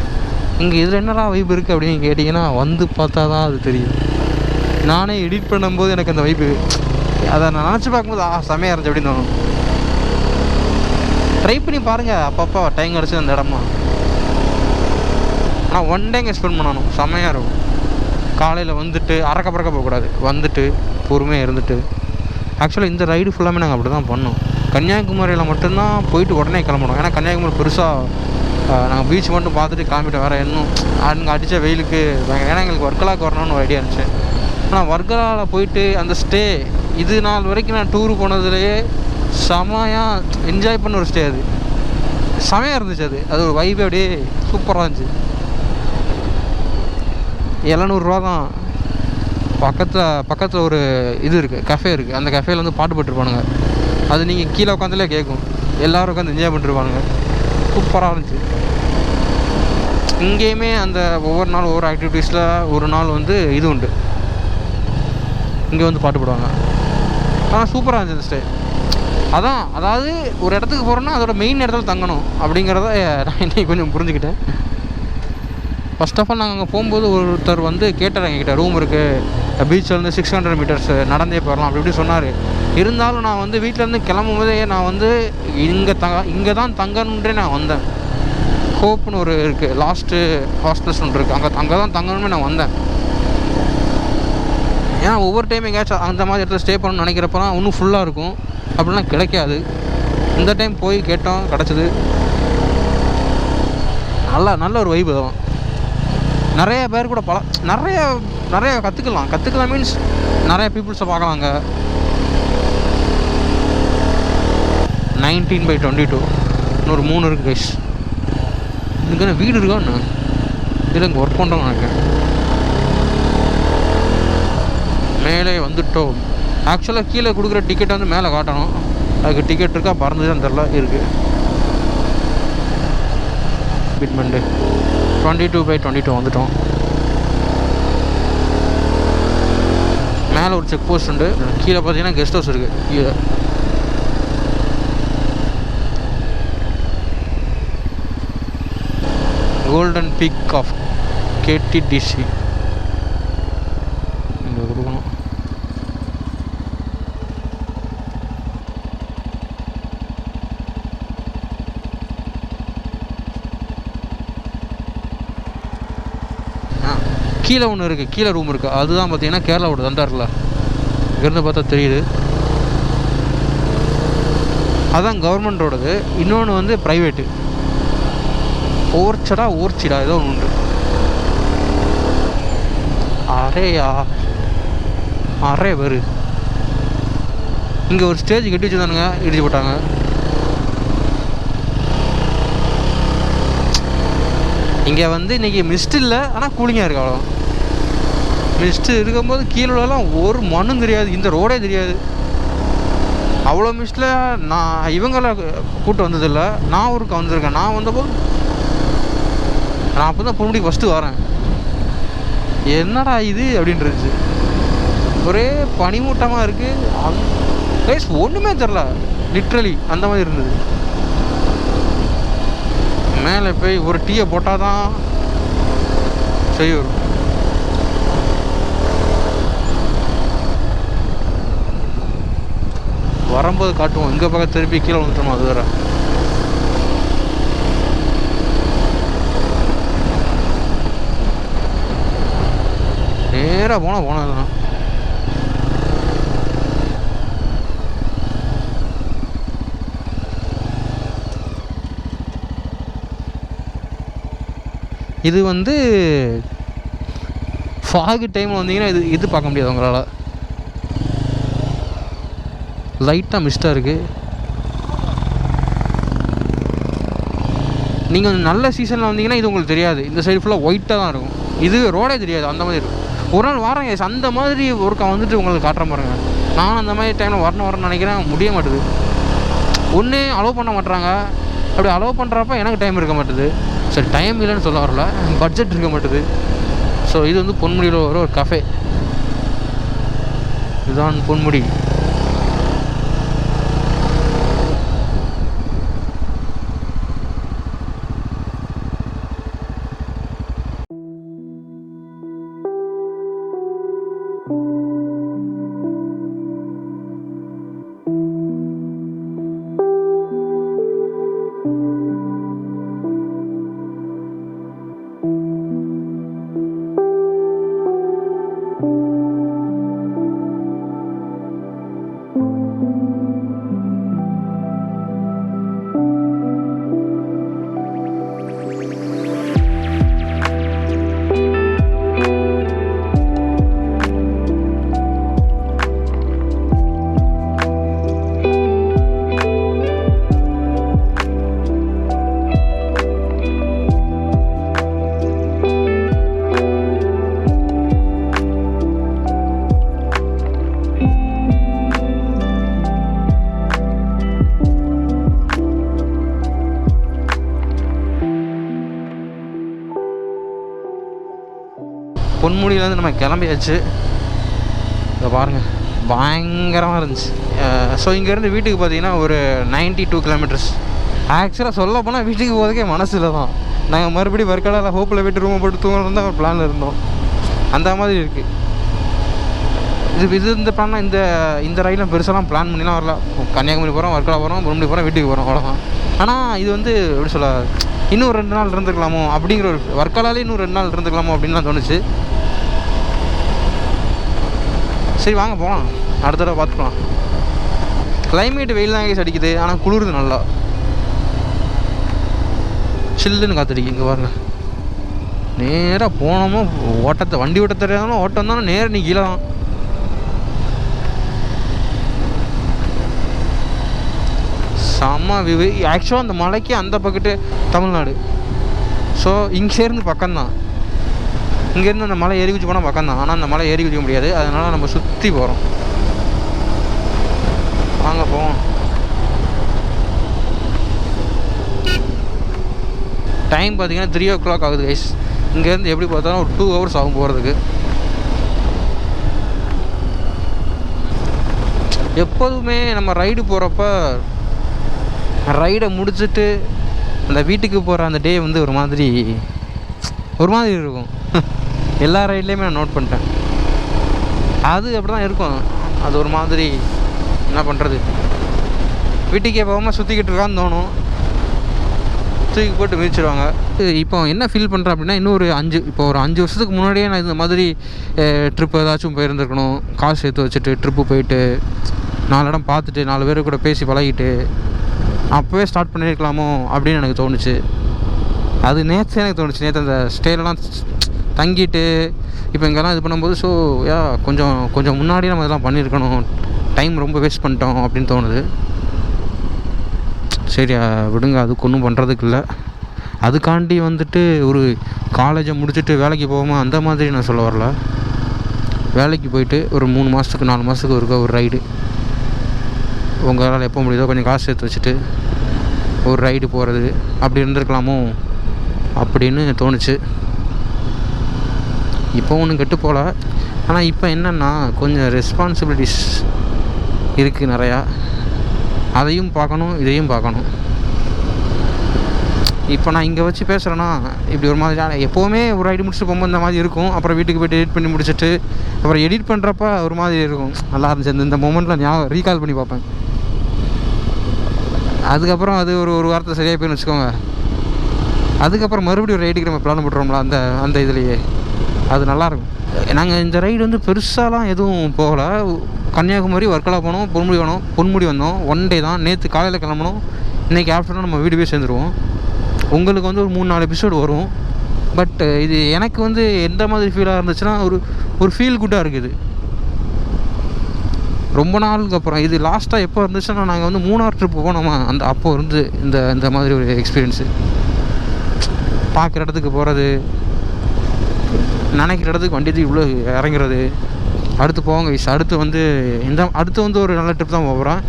இங்கே இதில் என்னடா வைப்பு இருக்குது அப்படின்னு கேட்டிங்கன்னா வந்து பார்த்தா தான் அது தெரியும். நானே எடிட் பண்ணும்போது எனக்கு அந்த வைப்பு, அதை நான் நினச்சி பார்க்கும்போது செமையாக இருந்துச்சு அப்படின்னு தோணும். ட்ரை பண்ணி பாருங்கள் அப்பப்போ டைம் கிடச்சி அந்த இடமா. ஆனால் ஒன் டே இங்கே ஸ்பெண்ட் பண்ணணும், செமையாக இருக்கும். காலையில் வந்துட்டு அறக்க பறக்க போகக்கூடாது, வந்துட்டு பொறுமையாக இருந்துட்டு. ஆக்சுவலாக இந்த ரைடு ஃபுல்லாமே நாங்கள் அப்படி தான் பண்ணோம். கன்னியாகுமரியில் மட்டும்தான் போயிட்டு உடனே கிளம்பணும். ஏன்னா கன்னியாகுமரி பெருசாக நாங்கள் பீச் மட்டும் பார்த்துட்டு கிளம்பிட்டு வேறு இன்னும் அங்கே அடித்த வெயிலுக்கு ஏன்னா எங்களுக்கு வர்க்கலாவுக்கு வரணும்னு ஒரு ஐடியா இருந்துச்சு. ஆனால் வர்க்கலாவில் போயிட்டு அந்த ஸ்டே, இது நாள் வரைக்கும் நான் டூரு போனதுலேயே செமையாக என்ஜாய் பண்ண ஒரு ஸ்டே. அது செமையாக இருந்துச்சு. அது ஒரு வைப் அப்படியே சூப்பராக இருந்துச்சு. 700 தான். பக்கத்தில் ஒரு இது இருக்குது, கஃபே இருக்குது. அந்த கஃபேயில் வந்து பாட்டு போட்டுருப்பானுங்க. அது நீங்கள் கீழே உட்காந்துலே கேட்கும். எல்லோரும் உட்காந்து என்ஜாய் பண்ணிருப்பானுங்க. சூப்பராக இருந்துச்சு. இங்கேயுமே அந்த ஒவ்வொரு நாள் ஒவ்வொரு ஆக்டிவிட்டீஸில் ஒரு நாள் வந்து இது உண்டு, இங்கே வந்து பாட்டு போடுவாங்க. ஆனால் சூப்பராக இருந்துச்சு இந்த ஸ்டே. அதாவது ஒரு இடத்துக்கு போகிறோன்னா அதோட மெயின் இடத்துல தங்கணும் அப்படிங்கிறத நான் இன்றைக்கி கொஞ்சம் புரிஞ்சுக்கிட்டேன். ஃபஸ்ட் ஆஃப் ஆல் நாங்கள் அங்கே போகும்போது ஒருத்தர் வந்து கேட்டார் எங்ககிட்ட, ரூம் இருக்குது பீச்சிலேருந்து 600 மீட்டர்ஸ் நடந்தே போயிடலாம் அப்படி இப்படி சொன்னார். இருந்தாலும் நான் வந்து வீட்டிலேருந்து கிளம்பும் போதே நான் வந்து இங்கே தான் தங்கணுன்றே நான் வந்தேன். ஹோப்னு ஒரு இருக்குது, லாஸ்ட்டு ஹாஸ்டல்ஸ் ஒன்று இருக்குது, அங்கே தான் தங்கணுமே நான் வந்தேன். ஏன்னா ஒவ்வொரு டைம் எங்கேயாச்சும் அந்த மாதிரி இடத்துல ஸ்டே பண்ணணும்னு நினைக்கிறப்பலாம் இன்னும் ஃபுல்லாக இருக்கும், அப்படிலாம் கிடைக்காது. இந்த டைம் போய் கேட்டோம், கிடச்சிது. நல்ல ஒரு வைப் தான். நிறைய பேர் கூட நிறைய கற்றுக்கலாம் மீன்ஸ் நிறைய பீப்புள்ஸை பார்க்கலாங்க. 19/22 இன்னொரு 3 இருக்குது கைஸ். இதுக்கு என்ன வீடு இருக்கா என்ன? இல்லை இங்கே ஒர்க் பண்ணுறோம் நினைக்கிறேன். மேலே வந்துட்டோம். ஆக்சுவலாக கீழே கொடுக்குற டிக்கெட்டை வந்து மேலே காட்டணும். அதுக்கு டிக்கெட் இருக்கா பறந்துதான் தெரில, இருக்குது. பிட்மெண்ட்டு 22/22 வந்துட்டோம். மேலே ஒரு செக் போஸ்ட் உண்டு, கீழே பார்த்தீங்கன்னா கெஸ்ட் ஹவுஸ் இருக்குது. கீழே கோல்டன் பீக் ஆஃப் கேடிடிசி இங்கே கொடுக்கணும். கீழே ஒன்று இருக்குது, கீழே ரூம் இருக்குது. அதுதான் பார்த்தீங்கன்னா கேரளாவோட தண்டாரில் இருந்து பார்த்தா தெரியுது. அதுதான் கவர்மெண்ட்டோடது. இன்னொன்று வந்து ப்ரைவேட்டு. ஓர்ச்சிடா ஏதோ ஒன்று உண்டு. அரே வரு இங்கே ஒரு ஸ்டேஜ் கட்டி வச்சுருந்தானுங்க, இடிச்சு போட்டாங்க. இங்கே வந்து இன்றைக்கி மிஸ்ட் இல்லை, ஆனால் கூலிங்காக இருக்கு. அவ்வளோ மிஸ்ட்டு இருக்கும்போது கீழெல்லாம் ஒரு மண்ணும் தெரியாது, இந்த ரோடே தெரியாது. அவ்வளோ மிஸ்ட்டில் நான் இவங்களை கூப்பிட்டு வந்ததில்லை, நான் ஊருக்கு வந்திருக்கேன். நான் வந்தபோது நான் அப்போ தான் பொன்முடிக்கு ஃபஸ்ட்டு வரேன். என்னடா இது அப்படின்றது, ஒரே பனிமூட்டமாக இருக்குது. ப்ளேஸ் ஒன்றுமே தெரில, லிட்ரலி அந்த மாதிரி இருந்தது. மேலே போய் ஒரு டீயை போட்டால் தான் சரி வரும். வரும்போது காட்டுவோம். இங்கே பக்கம் திருப்பி கீழே வந்துட்டோம். அது வேறு நேராக போனதுதான். இது வந்து ஃபாகு டைமில் வந்தீங்கன்னா இது பார்க்க முடியாது உங்களால். லைட்டாக மிஸ்டாக இருக்குது. நீங்கள் நல்ல சீசனில் வந்தீங்கன்னா இது உங்களுக்கு தெரியாது. இந்த சைடு ஃபுல்லாக ஒயிட்டாக தான் இருக்கும். இது ரோடே தெரியாது, அந்த மாதிரி இருக்கும். ஒரு நாள் வரேங்க அந்த மாதிரி ஒருக்கா வந்துட்டு உங்களுக்கு காட்டுற பாருங்க. நான் அந்த மாதிரி டைமில் வரணும்னு நினைக்கிறேன், முடிய மாட்டுது. ஒன்று அலோவ் பண்ண மாட்டுறாங்க. அப்படி அலோவ் பண்ணுறப்ப எனக்கு டைம் இருக்க மாட்டுது. சரி, டைம் இல்லைன்னு சொல்ல வரல, பட்ஜெட் இருக்க மாட்டுது. ஸோ இது வந்து பொன்முடியில் வர ஒரு கஃபே. இதுதான் பொன்முடி. பொன்முடியிலேருந்து நம்ம கிளம்பியாச்சு. இதை பாருங்கள், பயங்கரமாக இருந்துச்சு. ஸோ இங்கேருந்து வீட்டுக்கு பார்த்தீங்கன்னா ஒரு 92 கிலோமீட்டர்ஸ். ஆக்சுவலாக சொல்ல போனால் வீட்டுக்கு போகிறதுக்கே மனசில் தான். நாங்கள் மறுபடியும் வர்க்கலாவில் ஹோப்பில் வீட்டு ரூமை போட்டு தூங்கணும் தான் ஒரு பிளானில் இருந்தோம். அந்த மாதிரி இருக்குது. இது இந்த பிளான்னா இந்த ரயிலும் பெருசாலாம் பிளான் பண்ணிலாம் வரல. கன்னியாகுமரி போகிறோம், வர்க்கலா போகிறோம், பொன்முடி போகிறோம், வீட்டுக்கு போகிறோம், அவ்வளோதான். ஆனால் இது வந்து எப்படி சொல்ல, இன்னும் 2 நாள் இருந்துக்கலாமோ அப்படிங்கிற ஒரு, வர்க்கலாலே இன்னும் 2 நாள் இருந்துக்கலாமோ அப்படின்லாம் தோணுச்சு. சரி வாங்க போகலாம், அடுத்த தடவை பார்த்துக்கலாம். கிளைமேட் வெயில் தான் அடிக்குது, ஆனால் குளிருது நல்லா. சில்லுன்னு காத்தடிக்கு. இங்கே பாருங்க, நேராக போனோமோ ஓட்டத்தை, வண்டி ஓட்ட தெரியாதோ ஓட்டம் தானே நேராக நீ கீழே தான். செம்ம வியூ. ஆக்சுவலாக அந்த மலைக்கு அந்த பக்கத்து தமிழ்நாடு. ஸோ இங்கேருந்து பக்கம்தான். இங்கேருந்து அந்த மலை ஏறி குச்சி போனால் பக்கம்தான். ஆனால் அந்த மலை ஏறி குதிக்க முடியாது, அதனால் நம்ம சுற்றி போகிறோம். வாங்க போவோம். டைம் பார்த்தீங்கன்னா 3 o'clock ஆகுது கைஸ். இங்கேருந்து எப்படி பார்த்தாலும் ஒரு 2 hours ஆகும் போகிறதுக்கு. எப்போதுமே நம்ம ரைடு போகிறப்ப ரைடை முடிச்சுட்டு அந்த வீட்டுக்கு போகிற அந்த டே வந்து ஒரு மாதிரி இருக்கும். எல்லா ரைட்லேயுமே நான் நோட் பண்ணிட்டேன். அது அப்படி தான் இருக்கும். அது ஒரு மாதிரி என்ன பண்ணுறது, வீட்டுக்கே போகாமல் சுற்றிக்கிட்டு இருக்கான்னு தோணும். தூக்கி போட்டு மிதிச்சிடுவாங்க. இப்போ என்ன ஃபீல் பண்ணுறேன் அப்படின்னா, இன்னும் ஒரு 5 வருஷத்துக்கு முன்னாடியே நான் இந்த மாதிரி ட்ரிப்பு ஏதாச்சும் போயிருந்துருக்கணும். காசு சேர்த்து வச்சுட்டு ட்ரிப்பு போயிட்டு 4 இடம் பார்த்துட்டு 4 பேர் கூட பேசி பழகிட்டு அப்போவே ஸ்டார்ட் பண்ணியிருக்கலாமோ அப்படின்னு எனக்கு தோணுச்சு. அது நேற்று எனக்கு தோணுச்சு. நேற்று அந்த ஸ்டேலெலாம் தங்கிட்டு இப்போ இங்கெல்லாம் இது பண்ணும்போது ஸோ கொஞ்சம் முன்னாடியே நம்ம இதெல்லாம் பண்ணியிருக்கணும், டைம் ரொம்ப வேஸ்ட் பண்ணிட்டோம் அப்படின்னு தோணுது. சரி விடுங்க, அதுக்கு ஒன்றும் பண்ணுறதுக்கு இல்லை. அதுக்காண்டி வந்துட்டு ஒரு காலேஜை முடிச்சுட்டு வேலைக்கு போகாமல் அந்த மாதிரி நான் சொல்ல வரல. வேலைக்கு போயிட்டு ஒரு 3 மாதத்துக்கு 4 மாதத்துக்கு ஒரு ரைடு உங்களால் எப்போ முடியுதோ கொஞ்சம் காசு சேர்த்து வச்சுட்டு ஒரு ரைடு போகிறது அப்படி இருந்திருக்கலாமோ அப்படின்னு தோணுச்சு. இப்போ ஒன்றும் கெட்டு போகல. ஆனால் இப்போ என்னென்னா கொஞ்சம் ரெஸ்பான்சிபிலிட்டிஸ் இருக்குது நிறையா. அதையும் பார்க்கணும், இதையும் பார்க்கணும். இப்போ நான் இங்கே வச்சு பேசுகிறேன்னா இப்படி ஒரு மாதிரி எப்போவுமே ஒரு ரைடு முடிச்சுட்டு போகும்போது இந்த மாதிரி இருக்கும். அப்புறம் வீட்டுக்கு போய்ட்டு எடிட் பண்ணி முடிச்சுட்டு அப்புறம் எடிட் பண்ணுறப்ப ஒரு மாதிரி இருக்கும். நல்லா இருந்துச்சு இந்த மொமெண்ட்டில் ஞாபகம் ரீகால் பண்ணி பார்ப்பேன். அதுக்கப்புறம் அது ஒரு வாரத்தை சரியாக போயின்னு வச்சுக்கோங்க. அதுக்கப்புறம் மறுபடியும் ஒரு ரைடுக்கு நம்ம பிளான் போட்டுறோம்ல அந்த இதுலேயே அது நல்லாயிருக்கும். நாங்கள் இந்த ரைடு வந்து பெருசாலாம் எதுவும் போகலை. கன்னியாகுமரி வர்க்கலா போனோம், பொன்முடி வந்தோம். 1 டே தான். நேற்று காலையில் கிளம்பணும், இன்றைக்கி ஆஃப்டர்நூன் நம்ம வீடு போய் சேர்ந்துருவோம். உங்களுக்கு வந்து ஒரு 3-4 எபிசோடு வரும். பட் இது எனக்கு வந்து எந்த மாதிரி ஃபீலாக இருந்துச்சுன்னா ஒரு ஃபீல் குட்டாக இருக்குது. ரொம்ப நாளுக்கு அப்புறம் இது லாஸ்ட்டாக எப்போ இருந்துச்சுன்னா நாங்கள் வந்து 3 ட்ரிப்பு போனோமா அப்போ இருந்து இந்த மாதிரி ஒரு எக்ஸ்பீரியன்ஸு. பார்க்குற இடத்துக்கு போகிறது, நினைக்கிற இடத்துக்கு வண்டி இவ்வளோ இறங்குறது. அடுத்து போவாங்க அடுத்து வந்து ஒரு நல்ல ட்ரிப் தான் போகிறேன்.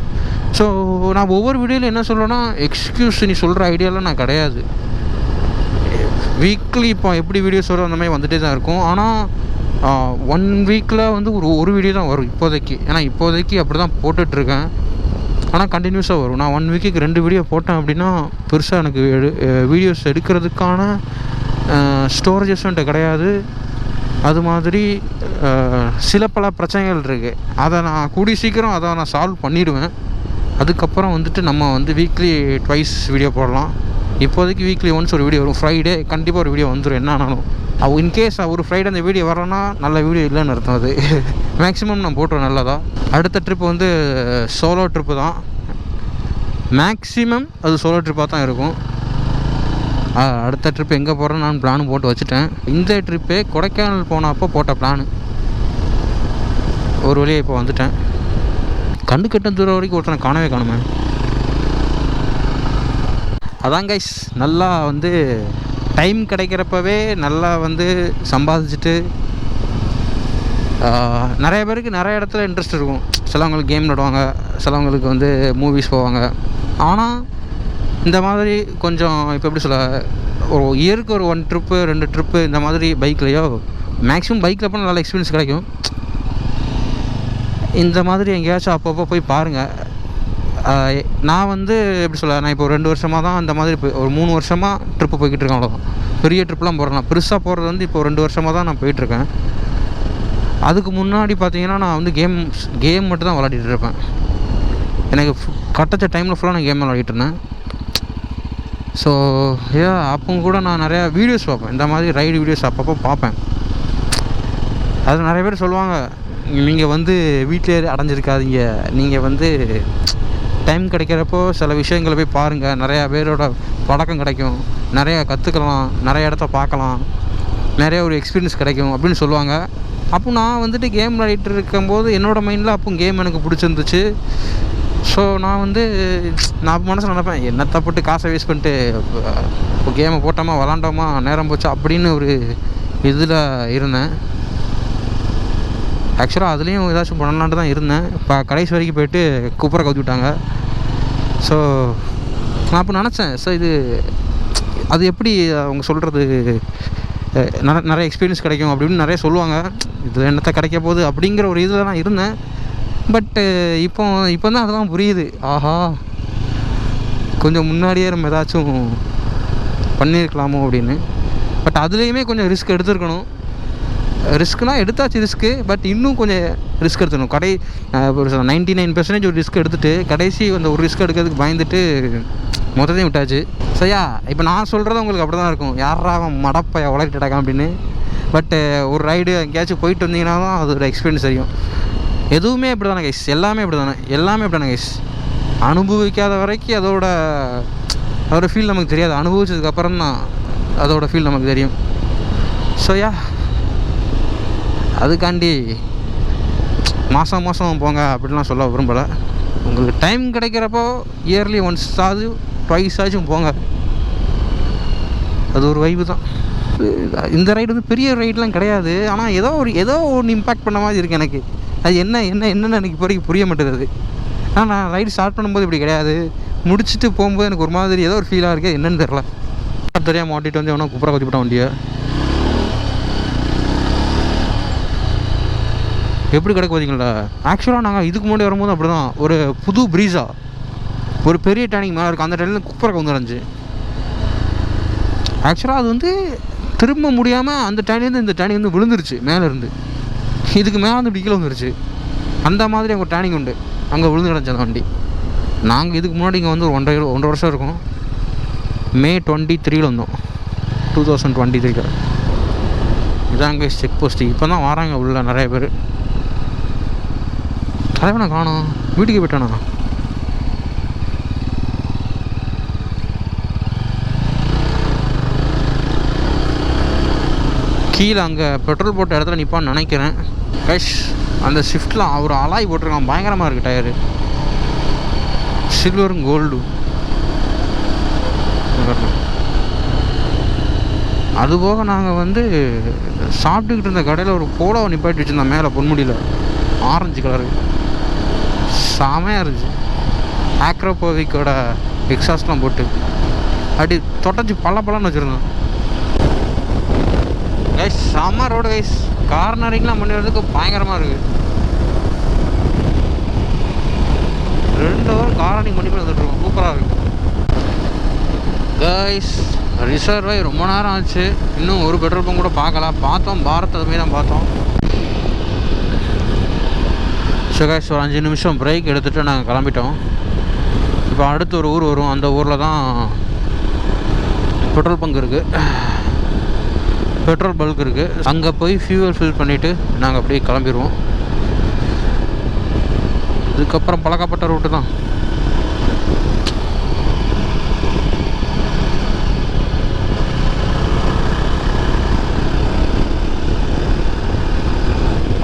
ஸோ நான் ஒவ்வொரு வீடியோவில் என்ன சொல்கிறேன்னா, எக்ஸ்கியூஸ் நீ சொல்கிற ஐடியாலாம் நான் கிடையாது. வீக்லி இப்போ எப்படி வீடியோஸ் வரும் அந்த மாதிரி வந்துகிட்டே தான் இருக்கும். ஆனால் 1 வீக்கில் வந்து ஒரு வீடியோ தான் வரும் இப்போதைக்கு. ஏன்னா இப்போதைக்கு அப்படி தான் போட்டுட்ருக்கேன். ஆனால் கண்டினியூஸாக வரும். நான் 1 வீக்குக்கு 2 வீடியோ போட்டேன் அப்படின்னா பெருசாக எனக்கு வீடியோஸ் எடுக்கிறதுக்கான ஸ்டோரேஜஸும் என்கிட்ட கிடையாது. அது மாதிரி பல பிரச்சனைகள் இருக்குது. அதை நான் கூடிய சீக்கிரம் நான் சால்வ் பண்ணிவிடுவேன். அதுக்கப்புறம் வந்துட்டு நம்ம வந்து வீக்லி 2 வீடியோ போடலாம். இப்போதைக்கு வீக்லி ஒன்ஸ் ஒரு வீடியோ வரும். ஃப்ரைடே கண்டிப்பாக ஒரு வீடியோ வந்துடும் என்ன ஆனாலும். இன்கேஸ் ஒரு ஃப்ரைடே அந்த வீடியோ வரலன்னா நல்ல வீடியோ இல்லைன்னு அர்த்தம். அது மேக்ஸிமம் நான் போட்டுருவேன் நல்லதா. அடுத்த ட்ரிப்பு வந்து சோலோ ட்ரிப்பு தான். மேக்ஸிமம் அது சோலோ ட்ரிப்பாக தான் இருக்கும். அடுத்த ட்ரிப் எங்கே போகிறேன்னு நான் பிளானும் போட்டு வச்சுட்டேன். இந்த ட்ரிப்பே கொடைக்கானல் போனப்போ போட்ட பிளானு ஒரு வழியாக இப்போ வந்துட்டேன். கண்டு கட்ட தூரம் வரைக்கும் ஒருத்தனை காணவே காணுமே. அதான் கைஸ், நல்லா வந்து டைம் கிடைக்கிறப்பவே நல்லா வந்து சம்பாதிச்சுட்டு நிறைய பேருக்கு நிறைய இடத்துல இன்ட்ரெஸ்ட் இருக்கும். சிலவங்களுக்கு கேம் விளையாடுவாங்க, சிலவங்களுக்கு வந்து மூவிஸ் போவாங்க. ஆனால் இந்த மாதிரி கொஞ்சம் இப்போ எப்படி சொல்ல, ஒரு இயருக்கு ஒரு 1 ட்ரிப்பு 2 ட்ரிப்பு இந்த மாதிரி பைக்லையோ, மேக்ஸிமம் பைக்கில் போனால் நல்ல எக்ஸ்பீரியன்ஸ் கிடைக்கும். இந்த மாதிரி எங்கேயாச்சும் அப்பப்போ போய் பாருங்கள். நான் வந்து எப்படி சொல்ல, நான் இப்போ 2 வருஷமாக தான் இந்த மாதிரி ஒரு 3 வருஷமாக ட்ரிப்பு போய்கிட்டு இருக்கேன். அவ்வளோதான். பெரிய ட்ரிப்லாம் போகிறேன். பெருசாக போகிறது வந்து இப்போ 2 வருஷமாக தான் நான் போயிட்டுருக்கேன். அதுக்கு முன்னாடி பார்த்தீங்கன்னா நான் வந்து கேம் மட்டும் தான் விளையாடிட்டு இருப்பேன். எனக்கு கட்டச்ச டைமில் ஃபுல்லாக நான் கேம் விளையாடிட்டு இருந்தேன். ஸோ அப்போ கூட நான் நிறையா வீடியோஸ் பார்ப்பேன். இந்த மாதிரி ரைடு வீடியோஸ் அப்பப்போ பார்ப்பேன். அது நிறைய பேர் சொல்லுவாங்க, நீங்கள் வந்து வீட்டிலே அடைஞ்சிருக்காதீங்க, நீங்கள் வந்து டைம் கிடைக்கிறப்போ சில விஷயங்களை போய் பாருங்கள், நிறையா பேரோட பழக்கம் கிடைக்கும், நிறையா கற்றுக்கலாம், நிறைய இடத்த பார்க்கலாம், நிறையா ஒரு எக்ஸ்பீரியன்ஸ் கிடைக்கும் அப்படின்னு சொல்லுவாங்க. அப்போ நான் வந்துட்டு கேம் விளையாடிட்டு இருக்கும்போது என்னோடய மைண்டில் அப்போ கேம் எனக்கு பிடிச்சிருந்துச்சு. ஸோ நான் மனசில் நினைப்பேன், என்னத்தை போட்டு காசை வேஸ்ட் பண்ணிட்டு இப்போ கேமை போட்டோமா விளாண்டோமா நேரம் போச்சா அப்படின்னு ஒரு இதில் இருந்தேன். ஆக்சுவலாக அதுலேயும் ஏதாச்சும் பண்ணலான்ட்டு தான் இருந்தேன். இப்போ கடைசி வரைக்கும் போயிட்டு குப்பரை கவுத்தி விட்டாங்க. ஸோ நான் அப்போ நினச்சேன், ஸோ அது எப்படி அவங்க சொல்கிறது, நிறைய எக்ஸ்பீரியன்ஸ் கிடைக்கும் அப்படின்னு நிறைய சொல்லுவாங்க. இது என்னத்தை கிடைக்க போகுது அப்படிங்கிற ஒரு இதில் நான் இருந்தேன். பட்டு இப்போ தான் அதெல்லாம் புரியுது. ஆஹா, கொஞ்சம் முன்னாடியே நம்ம ஏதாச்சும் பண்ணியிருக்கலாமோ அப்படின்னு. பட் அதுலேயுமே கொஞ்சம் ரிஸ்க் எடுத்துருக்கணும். ரிஸ்க்குனால் எடுத்தாச்சு ரிஸ்க்கு, பட் இன்னும் கொஞ்சம் ரிஸ்க் எடுத்துக்கணும். ஒரு 99% ஒரு ரிஸ்க் எடுத்துகிட்டு கடைசி அந்த ஒரு ரிஸ்க் எடுக்கிறதுக்கு பயந்துட்டு மொத்தத்தையும் விட்டாச்சு. சரியா, இப்போ நான் சொல்கிறது உங்களுக்கு அப்படி தான் இருக்கும், யாரா அவன் மடப்பைய உழைக்கிட்டாக்கான் அப்படின்னு. பட்டு ஒரு ரைடு எங்கேயாச்சும் போயிட்டு வந்தீங்கன்னா தான் அது ஒரு எக்ஸ்பீரியன்ஸ் தெரியும். எதுவுமே இப்படி தானே கைஸ், எல்லாமே இப்படி தானே கைஸ். அனுபவிக்காத வரைக்கும் அதோட ஃபீல் நமக்கு தெரியாது, அனுபவிச்சதுக்கப்புறம் தான் அதோட ஃபீல் நமக்கு தெரியும். ஸோ யா, அதுக்காண்டி மாதம் போங்க அப்படின்லாம் சொல்ல விரும்பலை. உங்களுக்கு டைம் கிடைக்கிறப்போ இயர்லி ஒன்ஸ் ட்வைஸ் ஆச்சும் போங்க, அது ஒரு வைப்பு தான். இந்த ரைடு வந்து பெரிய ரைடெலாம் கிடையாது, ஆனால் ஏதோ ஒன்று இம்பேக்ட் பண்ண மாதிரி இருக்குது எனக்கு. அது என்னென்னு எனக்கு இப்போ வரைக்கும் புரிய மாட்டேது அது. ஆனால் நான் ரைடு ஸ்டார்ட் பண்ணும்போது இப்படி கிடையாது, முடிச்சுட்டு போகும்போது எனக்கு ஒரு மாதிரி ஏதோ ஒரு ஃபீலாக இருக்குது, என்னென்னு தெரில. தெரியாமல் மாட்டிட்டு வந்து எவனோ குப்புற கொத்தி போட்டான் வண்டியை. எப்படி கிடக்கு பார்த்தீங்களா? ஆக்சுவலாக நாங்கள் இதுக்கு முன்னாடி வரும்போது அப்படி தான், ஒரு புது ப்ரீஸா ஒரு பெரிய டேனிங் மேலே இருக்குது, அந்த டைனில் குப்புற வந்துருந்துச்சு. ஆக்சுவலாக அது வந்து திரும்ப முடியாமல் அந்த டேனிலேருந்து இந்த டேனிங் வந்து விழுந்துருச்சு மேலேருந்து, இதுக்கு மேலே வந்து இப்படி கீழே வந்துருச்சு. அந்த மாதிரி அங்கே ஒரு டேனிங் உண்டு, அங்கே விழுந்து கிடந்துச்சு அந்த வண்டி. நாங்கள் இதுக்கு முன்னாடி இங்கே வந்து ஒரு 1.5 வருஷம் இருக்கும், May 23 வந்தோம், 2023. இதாங்க செக் போஸ்ட்டு. இப்போ தான் வராங்க உள்ள நிறைய பேர். தலைவனை காணோம், வீட்டுக்கு போயிட்டானா? கீழே அங்கே பெட்ரோல் போட்ட இடத்துல நிற்பான்னு நினைக்கிறேன். கைஸ், அந்த ஷிஃப்ட்டில் ஒரு அலாய் போட்டிருக்கான், பயங்கரமாக இருக்குது டயரு, சில்வரும் கோல்டு. அதுபோக நாங்கள் வந்து சாப்பிட்டுக்கிட்டு இருந்த கடையில் ஒரு போலோவை நிப்பாட்டி வச்சுருந்தோம் மேலே பொன்முடியில், ஆரஞ்சு கலரு, செமையாக இருந்துச்சு. ஆக்ரோபோவிக்கோட எக்ஸாஸ்ட்லாம் போட்டு அப்படி தொட்டச்சு பல்லன்னு வச்சுருந்தோம். கைஸ் செம்ம ரோடு கைஸ், கார்னரிங்லாம் பண்ணி வரதுக்கு பயங்கரமாக இருக்குது. 2 ஹவர் கார்னரிங் பண்ணி வந்துட்டுருக்கோம், சூப்பராக இருக்குது கைஸ். ரிசர்வ் ஆகி ரொம்ப நேரம் ஆச்சு, இன்னும் ஒரு பெட்ரோல் பங்க் கூட பார்த்தோம் பாரத் அதுமாரி தான் பார்த்தோம். ஸோ கைஸ், ஒரு 5 நிமிஷம் பிரேக் எடுத்துகிட்டு நாங்கள் கிளம்பிட்டோம். இப்போ அடுத்து ஒரு ஊர் வரும், அந்த ஊரில் தான் பெட்ரோல் பங்க் இருக்குது, பெட்ரோல் பல்க் இருக்குது. அங்கே போய் ஃபியூவல் ஃபில் பண்ணிவிட்டு நாங்கள் அப்படியே கிளம்பிடுவோம். இதுக்கப்புறம் பழக்கப்பட்ட ரூட்டு தான்.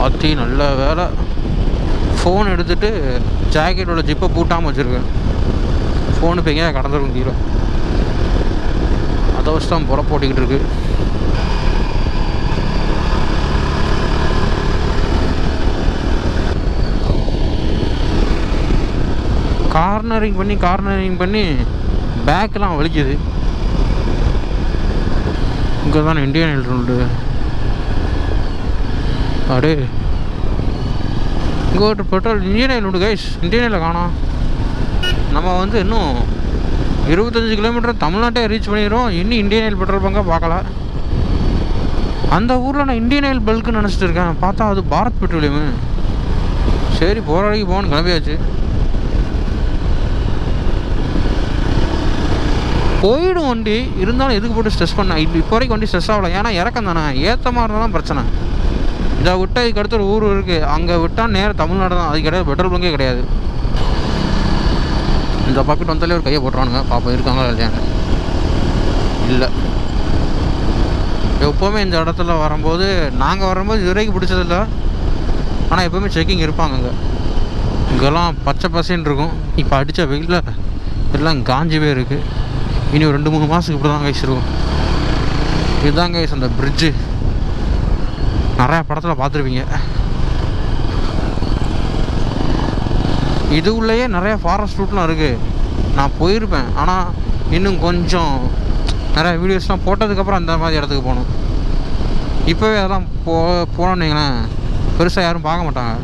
அத்தி நல்ல வேலை, ஃபோன் எடுத்துகிட்டு ஜாக்கெட்டோட ஜிப்பை பூட்டாமல் வச்சுருக்கேன். ஃபோனு இப்போ எங்கேயா கடந்துருக்கும் கீழே, அதை வச்சு தான் புற போட்டிக்கிட்டு இருக்கு. கார்னரிங் பண்ணி பேக்கெலாம் வலிக்குது. இங்கே தான் இந்தியன் ஆயில் உண்டு. அடே, இங்கே ஒரு பெட்ரோல் இந்தியன் ஆயில் உண்டு கைஸ், இந்தியன் ஆயில் காணோம். நம்ம வந்து இன்னும் 25 கிலோமீட்டர் தமிழ்நாட்டே ரீச் பண்ணிடுறோம், இன்னும் இந்தியன் ஆயில் பெட்ரோல் பங்காக பார்க்கல. அந்த ஊரில் நான் இந்தியன் ஆயில் பல்க்குன்னு நினச்சிட்டு இருக்கேன், பார்த்தா அது பாரத் பெட்ரோலியமு. சரி, போகிற வரைக்கும் போகணுன்னு கிளம்பியாச்சு. போயிடும் வண்டி, இருந்தாலும் எதுக்கு போட்டு ஸ்ட்ரெஸ் பண்ண. இப்போ வரைக்கும் வண்டி ஸ்ட்ரெஸ் ஆகலை, ஏன்னா இறக்கம் தானே, ஏற்றமாக இருந்தால் தான் பிரச்சனை. இதை விட்டால் இதுக்கு அடுத்த ஒரு ஊர் இருக்குது, அங்கே விட்டால் நேரம் தமிழ்நாடு தான், அது கிடையாது, பெட்ரோல் பங்கே கிடையாது. இந்த பக்கெட் வந்தாலே ஒரு கையை போட்டுறானுங்க, பாப்பா இருக்காங்களா இல்லையாங்க. இல்லை, எப்போவுமே இந்த இடத்துல வரும்போது, நாங்கள் வரும்போது இது வரைக்கும் பிடிச்சதில்ல, ஆனால் எப்போவுமே செக்கிங் இருப்பாங்க. இங்கெல்லாம் பச்சை பசேன்னு இருக்கும். இப்போ அடித்த வெயிலில் எல்லாம் காஞ்சிவே இருக்குது. இனி ஒரு 2-3 மாதத்துக்கு இப்படி தான் கைஸ் இருக்கும். இதுதான் கைஸ் அந்த பிரிட்ஜு, நிறையா படத்தில் பார்த்துருப்பீங்க. இது உள்ளேயே நிறையா ஃபாரஸ்ட் ரூட்லாம் இருக்குது, நான் போயிருப்பேன். ஆனால் இன்னும் கொஞ்சம் நிறையா வீடியோஸ்லாம் போட்டதுக்கப்புறம் அந்த மாதிரி இடத்துக்கு போகணும். இப்போவே அதெல்லாம் போனோன்னு வைங்களேன், பெருசாக யாரும் பார்க்க மாட்டாங்க.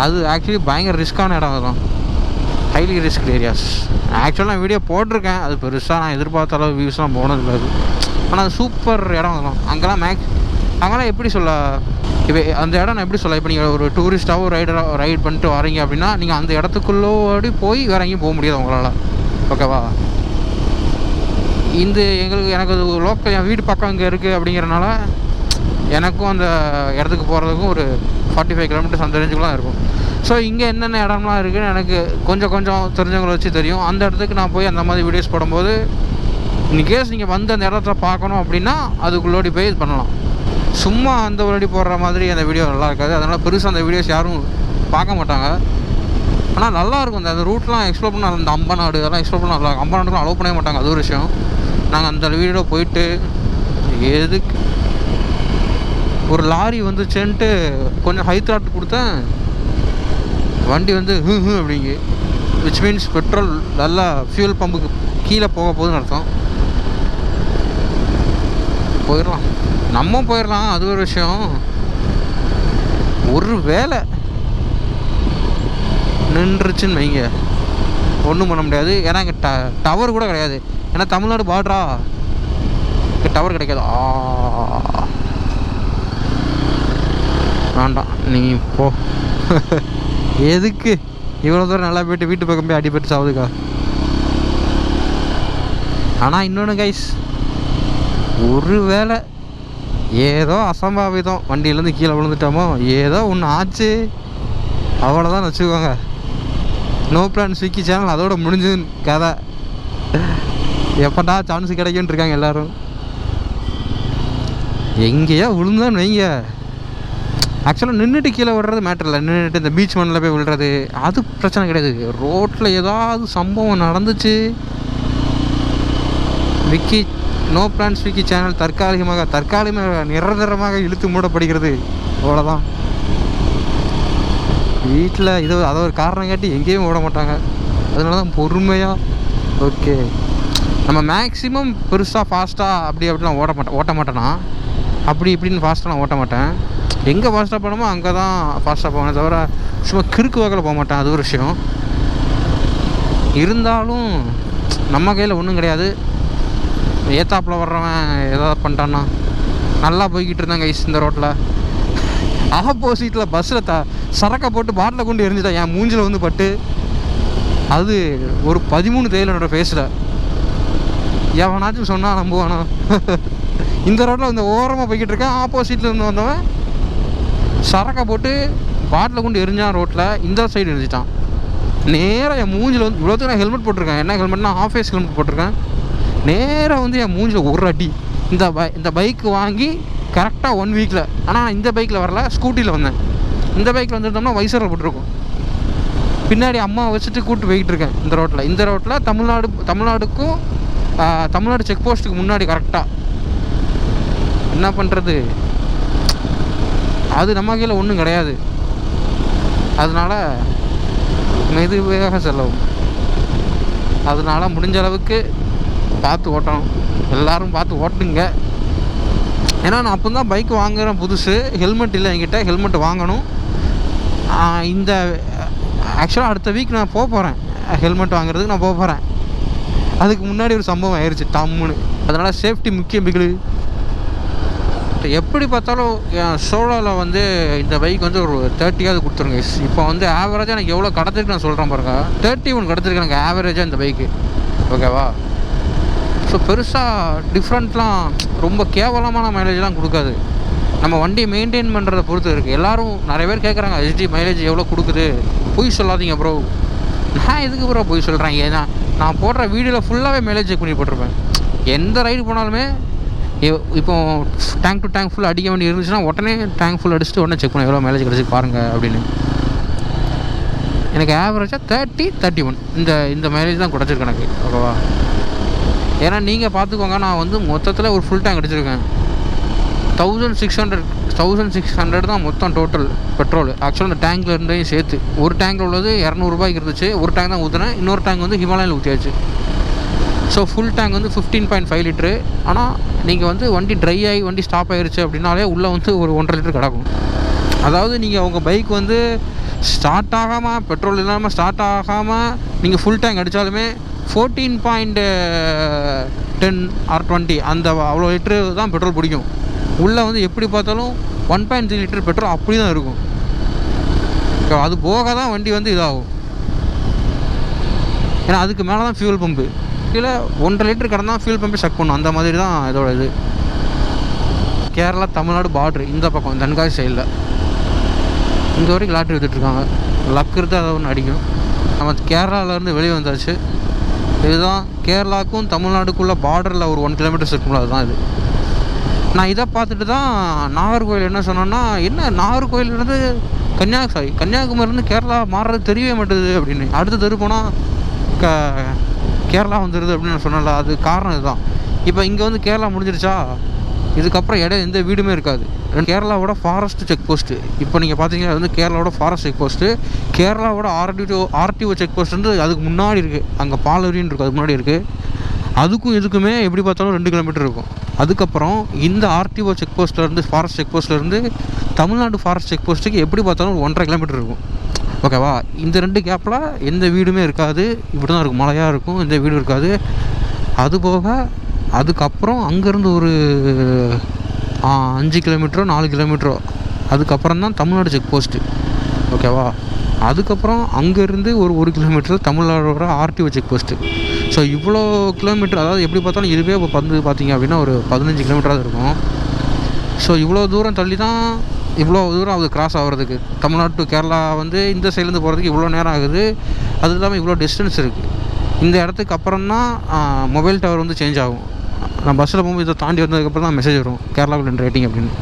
அது ஆக்சுவலி பயங்கர ரிஸ்க்கான இடம், அதுதான் ஹைலி ரிஸ்க் ஏரியாஸ். ஆக்சுவலாக நான் வீடியோ போட்டிருக்கேன், அது பெருசாக நான் எதிர்பார்த்த அளவு வியூஸ்லாம் போனதில்லை அது. ஆனால் அது சூப்பர் இடம் அதெல்லாம். அங்கெல்லாம் எப்படி சொல்ல, இப்போ அந்த இடம் நான் எப்படி சொல்ல, இப்போ நீங்கள் ஒரு டூரிஸ்ட்டாகவும் ரைட் பண்ணிட்டு வரீங்க அப்படின்னா, நீங்கள் அந்த இடத்துக்குள்ளோடி போய் வேறு எங்கேயும் போக முடியாது உங்களால். ஓகேவா. எனக்கு அது லோக்கல், என் வீடு பக்கம் இங்கே இருக்குது அப்படிங்கிறனால எனக்கும் அந்த இடத்துக்கு போகிறதுக்கும் ஒரு 45 கிலோமீட்டர்ஸ் அந்த ரேஞ்சுக்குலாம் இருக்கும். ஸோ இங்கே என்னென்ன இடம்லாம் இருக்குதுன்னு எனக்கு கொஞ்சம் தெரிஞ்சவங்களை வச்சு தெரியும். அந்த இடத்துக்கு நான் போய் அந்த மாதிரி வீடியோஸ் போடும்போது இன்கேஸ் நீங்கள் வந்து அந்த இடத்துல பார்க்கணும் அப்படின்னா அதுக்குள்ளோடி போய் இது பண்ணலாம். சும்மா அந்த ஒரு போடுற மாதிரி அந்த வீடியோ நல்லா இருக்காது. அதனால் பெருசாக அந்த வீடியோஸ் யாரும் பார்க்க மாட்டாங்க. ஆனால் நல்லாயிருக்கும். அந்த ரூட்லாம் எக்ஸ்ப்ளோர் பண்ண, அந்த அம்பநாடு அதெல்லாம் எக்ஸ்ப்ளோர் பண்ண நல்லா. அம்பநாடுலாம் அலோவ் பண்ணவே மாட்டாங்க, அது ஒரு விஷயம். நாங்கள் அந்த வீடியோவில் போயிட்டு எதுக்கு ஒரு லாரி வந்துச்சுன்ட்டு கொஞ்சம் ஹை த்ராட் கொடுத்தேன். வண்டி வந்து அப்படிங்க, விச் மீன்ஸ் பெட்ரோல் நல்லா ஃபியூல் பம்புக்கு கீழே போக போகுதுன்னு அர்த்தம். போயிடலாம், நம்ம போயிடலாம், அது ஒரு விஷயம். ஒரு வேலை நின்றுச்சுன்னு வைங்க, ஒன்றும் பண்ண முடியாது. ஏன்னா இங்கே டவர் கூட கிடையாது. ஏன்னா தமிழ்நாடு பார்டரா, இங்கே டவர் கிடைக்காது. வேண்டாம் நீ போ. எதுக்கு இவ்வளோ தூரம் நல்லா போய்ட்டு வீட்டு பக்கம் போய் அடிபட்டு சாவுதுக்கா. ஆனால் இன்னொன்று கைஸ், ஒரு வேளை ஏதோ அசம்பாவிதம் வண்டியிலேருந்து கீழே விழுந்துட்டோமோ, ஏதோ ஒன்று ஆச்சு, அவ்வளோதான் வச்சுக்கோங்க. நோ பிளான் ஸ்விக்கி சேனல் அதோட முடிஞ்சதுன்னு கதை. எப்படா சான்ஸ் கிடைக்குன்னு இருக்காங்க எல்லோரும். எங்கேயோ விழுந்தான்னு வைங்க, ஆக்சுவலாக நின்றுட்டு கீழே விடுறது மேட்டர் இல்லை. நின்றுட்டு இந்த பீச் மண்ணில் போய் விழுறது அது பிரச்சனை கிடையாது. ரோட்டில் ஏதாவது சம்பவம் நடந்துச்சு, Vicky no plan Swiggy channel தற்காலிகமாக நிரந்தரமாக இழுத்து மூடப்படுகிறது, அவ்வளோதான். வீட்டில் அதை ஒரு காரணம் காட்டி எங்கேயும் ஓட மாட்டாங்க. அதனால தான் பொறுமையாக ஓகே. நம்ம மேக்ஸிமம் பெருசாக ஃபாஸ்ட்டாக அப்படிலாம் ஓட்ட மாட்டேன்னா, அப்படி இப்படின்னு ஃபாஸ்ட்டாக நான் ஓட்ட மாட்டேன். எங்கே ஃபாஸ்ட்டாக போனோமோ அங்கே தான் ஃபாஸ்ட்டாக போவேன், தவிர சும்மா கிறுக்கு வகையில் போக மாட்டேன், அது ஒரு விஷயம். இருந்தாலும் நம்ம கையில் ஒன்றும் கிடையாது. ஏத்தாப்பில் வர்றவன் ஏதாவது பண்ணிட்டான்னா, நல்லா போய்கிட்டு இருந்தாங்க இந்த ரோட்டில். ஆப்போசிட்டில் பஸ்ஸில் சரக்கை போட்டு பாட்டில் கொண்டு எரிஞ்சிட்டேன். என் மூஞ்சில் வந்து பட்டு அது ஒரு 13 தேயில் என்னோடய ஃபேஸில். எவனாச்சும் சொன்னால் நம்புவானா? இந்த ரோட்டில் இந்த ஓரமாக போய்கிட்டு இருக்கேன், ஆப்போசிட்டில் இருந்து வந்தவன் சரக்கை போட்டு பாட்டில் கொண்டு எரிஞ்சான் ரோட்டில். இந்த சைடு எரிஞ்சிட்டான் நேராக என் மூஞ்சில் வந்து. இவ்வளோத்துக்கு நான் ஹெல்மெட் போட்டிருக்கேன். என்ன ஹெல்மெட்னா ஹாஃப் ஃபேஸ் ஹெல்மெட் போட்டிருக்கேன். நேராக வந்து என் மூஞ்சில் ஒரு அடி. இந்த பைக்கு வாங்கி கரெக்டாக 1 வீக்கில். ஆனால் இந்த பைக்கில் வரல, ஸ்கூட்டியில் வந்தேன். இந்த பைக்கில் வந்துருந்தோம்னா வைசரில் போட்டிருக்கோம். பின்னாடி அம்மா வச்சுட்டு கூப்பிட்டு போய்கிட்டு இருக்கேன் இந்த ரோட்டில் தமிழ்நாடுக்கும் தமிழ்நாடு செக் போஸ்ட்டுக்கு முன்னாடி கரெக்டாக. என்ன பண்ணுறது, அது நம்ம கையில் ஒன்றும் கிடையாது. அதனால் மெதுவாக செல்லவும். அதனால் முடிஞ்ச அளவுக்கு பார்த்து ஓட்டணும். எல்லோரும் பார்த்து ஓட்டுங்க. ஏன்னா நான் அப்போ தான் பைக் வாங்குகிறேன் புதுசு. ஹெல்மெட் இல்லை என்கிட்ட, ஹெல்மெட் வாங்கணும். இந்த ஆக்சுவலாக அடுத்த வீக் நான் போகிறேன் ஹெல்மெட் வாங்குறதுக்கு. நான் போகிறேன். அதுக்கு முன்னாடி ஒரு சம்பவம் ஆயிடுச்சு டம்முன்னு. அதனால் சேஃப்டி முக்கியம் பிகிலு. எப்படி பார்த்தாலும் சோலோவில் வந்து இந்த பைக் வந்து ஒரு 30ஆவது கொடுத்துருங்க. இப்போ வந்து ஆவரேஜாக எனக்கு எவ்வளோ கிடச்சிருக்கு நான் சொல்கிறேன் பாருங்க. 31 கிடச்சிருக்கு எனக்கு ஆவரேஜாக இந்த பைக்கு, ஓகேவா. ஸோ பெருசாக டிஃப்ரெண்ட்லாம் ரொம்ப கேவலமான மைலேஜ்லாம் கொடுக்காது. நம்ம வண்டியை மெயின்டைன் பண்ணுறதை பொறுத்து இருக்குது. எல்லோரும் நிறைய பேர் கேட்குறாங்க ஹெச்டி மைலேஜ் எவ்வளோ கொடுக்குது. பொய் சொல்லாதீங்க ப்ரோ. நான் எதுக்கு ப்ரோ பொய் சொல்கிறேன்? ஏன்னா நான் போடுற வீடியோவில் ஃபுல்லாகவே மைலேஜ் செக் பண்ணி போட்டிருப்பேன். எந்த ரைடு போனாலுமே இப்போ டேங்க் டு டேங்க் ஃபுல் அடிக்க வேண்டி இருந்துச்சுன்னா உடனே டேங்க் ஃபுல் அடிச்சுட்டு உடனே செக் பண்ண எவ்வளோ மைலேஜ் கிடச்சி பாருங்கள் அப்படின்னு. எனக்கு ஆவரேஜாக 30-31 இந்த மைலேஜ் தான் கிடச்சிருக்கு எனக்கு, ஓகேவா. ஏன்னா நீங்கள் பார்த்துக்கோங்க, நான் வந்து மொத்தத்தில் ஒரு ஃபுல் டேங்க் அடிச்சிருக்கேன். 1600 தான் மொத்தம் டோட்டல் பெட்ரோல். ஆக்சுவலாக அந்த டேங்கில் இருந்தையும் சேர்த்து ஒரு டேங்கில் உள்ளது 200 ரூபாய்க்கு இருந்துச்சு. ஒரு டேங்க் தான் ஊற்றுனேன், இன்னொரு டேங்க் வந்து ஹிமாலயில் ஊற்றியாச்சு. ஸோ ஃபுல் டேங்க் வந்து 15.5 லிட்ரு. ஆனால் நீங்கள் வந்து வண்டி ட்ரை ஆகி வண்டி ஸ்டாப் ஆகிருச்சு அப்படின்னாலே உள்ளே வந்து ஒரு 1.5 லிட்டர் கிடக்கும். அதாவது நீங்கள் உங்கள் பைக் வந்து ஸ்டார்ட் ஆகாமல், பெட்ரோல் இல்லாமல் ஸ்டார்ட் ஆகாமல் நீங்கள் ஃபுல் டேங்க் அடித்தாலுமே 14.10 or 20 அந்த அவ்வளோ லிட்ரு தான் பெட்ரோல் பிடிக்கும். உள்ளே வந்து எப்படி பார்த்தாலும் 1.3 லிட்டர் பெட்ரோல் அப்படி தான் இருக்கும். அது போக தான் வண்டி வந்து இதாகும். ஏன்னா அதுக்கு மேலே தான் ஃபியூல் பம்பு, கீழே 1.5 லிட்டர் கடந்தான் ஃபியூல் பம்பு செக் பண்ணும். அந்த மாதிரி தான் இதோட இது. கேரளா தமிழ்நாடு பார்ட்ரு இந்த பக்கம் தென்காசி சைடில் இங்கே வரைக்கும் லாட்ரி விற்றுட்ருக்காங்க. லக் இருந்தால் அதை ஒன்று அடிக்கும். நம்ம கேரளாவிலேருந்து வெளியே வந்தாச்சு. இதுதான் கேரளாவுக்கும் தமிழ்நாடுக்குள்ளே பார்டரில் ஒரு 1 கிலோமீட்டர்ஸ் இருக்கும்ல, அதுதான் இது. நான் இதை பார்த்துட்டு தான் நாகர்கோவில் என்ன சொன்னோன்னா, என்ன நாகர்கோவிலேருந்து கன்னியாகுமரிலேருந்து கேரளா மாறுறது தெரியவே மாட்டேது அப்படின்னு. அடுத்த தெரு போனால் கேரளா வந்துடுது அப்படின்னு நான் சொன்னல, அது காரணம் இதுதான். இப்போ இங்கே வந்து கேரளா முடிஞ்சிருச்சா, இதுக்கப்புறம் இடம் எந்த வீடுமே இருக்காது. கேரளாவோட ஃபாரஸ்ட் செக் போஸ்ட்டு இப்போ நீங்கள் பார்த்தீங்கன்னா வந்து கேரளாவோட ஃபாரஸ்ட் செக் போஸ்ட்டு, கேரளாவோட ஆர்டிஓ செக் போஸ்ட் வந்து அதுக்கு முன்னாடி இருக்குது. அங்கே பாலரின்னு இருக்கும், அதுக்கு முன்னாடி இருக்குது. அதுக்கும் இதுக்குமே எப்படி பார்த்தாலும் 2 கிலோமீட்டர் இருக்கும். அதுக்கப்புறம் இந்த ஆர்டிஓ செக் போஸ்ட்லேருந்து ஃபாரஸ்ட் செக் போஸ்ட்லேருந்து தமிழ்நாடு ஃபாரஸ்ட் செக் போஸ்ட்டுக்கு எப்படி பார்த்தாலும் ஒரு 1.5 கிலோமீட்டர் இருக்கும். ஓகேவா? இந்த 2 கேப்பில் எந்த வீடுமே இருக்காது. இப்படி தான் இருக்கும், மழையாக இருக்கும், எந்த வீடும் இருக்காது. அதுபோக அதுக்கப்புறம் அங்கேருந்து ஒரு 5 கிலோமீட்டரோ 4 கிலோமீட்டரோ அதுக்கப்புறம் தான் தமிழ்நாடு செக் போஸ்ட்டு. ஓகேவா? அதுக்கப்புறம் அங்கேருந்து ஒரு 1 கிலோமீட்டர் தமிழ்நாடோட ஆர்டிஓ செக் போஸ்ட்டு. ஸோ இவ்வளோ கிலோமீட்டர், அதாவது எப்படி பார்த்தாலும் இதுவே இப்போ பார்த்தீங்க அப்படின்னா ஒரு 15 கிலோமீட்டராக இருக்கும். ஸோ இவ்வளோ தூரம் தள்ளி தான், இவ்வளோ தூரம் அது கிராஸ் ஆகிறதுக்கு, தமிழ்நாடு டு கேரளா வந்து இந்த சைட்லேருந்து போகிறதுக்கு இவ்வளோ நேரம் ஆகுது. அது இல்லாமல் இவ்வளோ டிஸ்டன்ஸ் இருக்குது. இந்த இடத்துக்கு அப்புறம் தான் மொபைல் டவர் வந்து சேஞ்ச் ஆகும். நான் பஸ்ஸில் போகும்போது இதை தாண்டி வந்ததுக்கப்புறம் தான் மெசேஜ் வரும், கேரளாவில் ரேட்டிங் அப்படின்னு.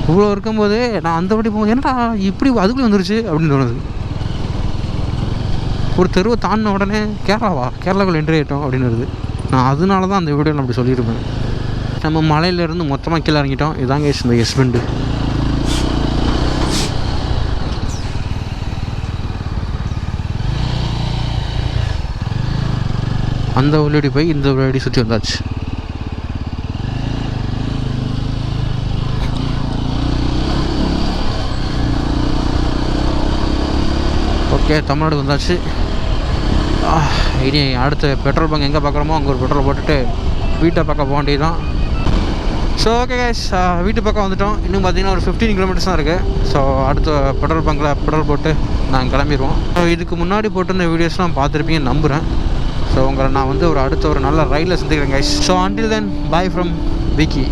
இவ்வளோ இருக்கும்போது நான் அந்த படி போகும்போது என்னடா இப்படி அதுக்குள்ளே வந்துருச்சு அப்படின்னு தோணுது. ஒரு தெருவை தாண்டின உடனே கேரளாவில் என்ட்ரி ஆகிட்டோம் அப்படின்னு வருது. நான் அதனால தான் அந்த வீடியோவில் அப்படி சொல்லியிருப்பேன். நம்ம மலையிலேருந்து மொத்தமாக கீழே இறங்கிட்டோம். இதாங்க இந்த எஸ்பெண்டு. அந்த உள்ளடி போய் இந்த உள்ளடி சுற்றி வந்தாச்சு. ஓகே, தமிழ்நாடு வந்தாச்சு. இனி அடுத்த பெட்ரோல் பங்க் எங்கே பார்க்குறோமோ அங்கே ஒரு பெட்ரோல் போட்டுட்டு வீட்டை பக்கம் போக வேண்டியது தான். ஸோ ஓகே கைஸ், வீட்டு பக்கம் வந்துவிட்டோம். இன்னும் பார்த்தீங்கன்னா ஒரு 15 கிலோமீட்டர்ஸ் தான் இருக்குது. ஸோ அடுத்த பெட்ரோல் பங்கில் பெட்ரோல் போட்டு நாங்கள் கிளம்பிடுவோம். ஸோ இதுக்கு முன்னாடி போட்டிருந்த வீடியோஸ்லாம் பார்த்துருப்பீங்கன்னு நம்புகிறேன். ஸோ உங்களை நான் வந்து அடுத்த ஒரு நல்ல ரைடில் சந்திக்கிறேன் guys. So until then, bye from Vicky.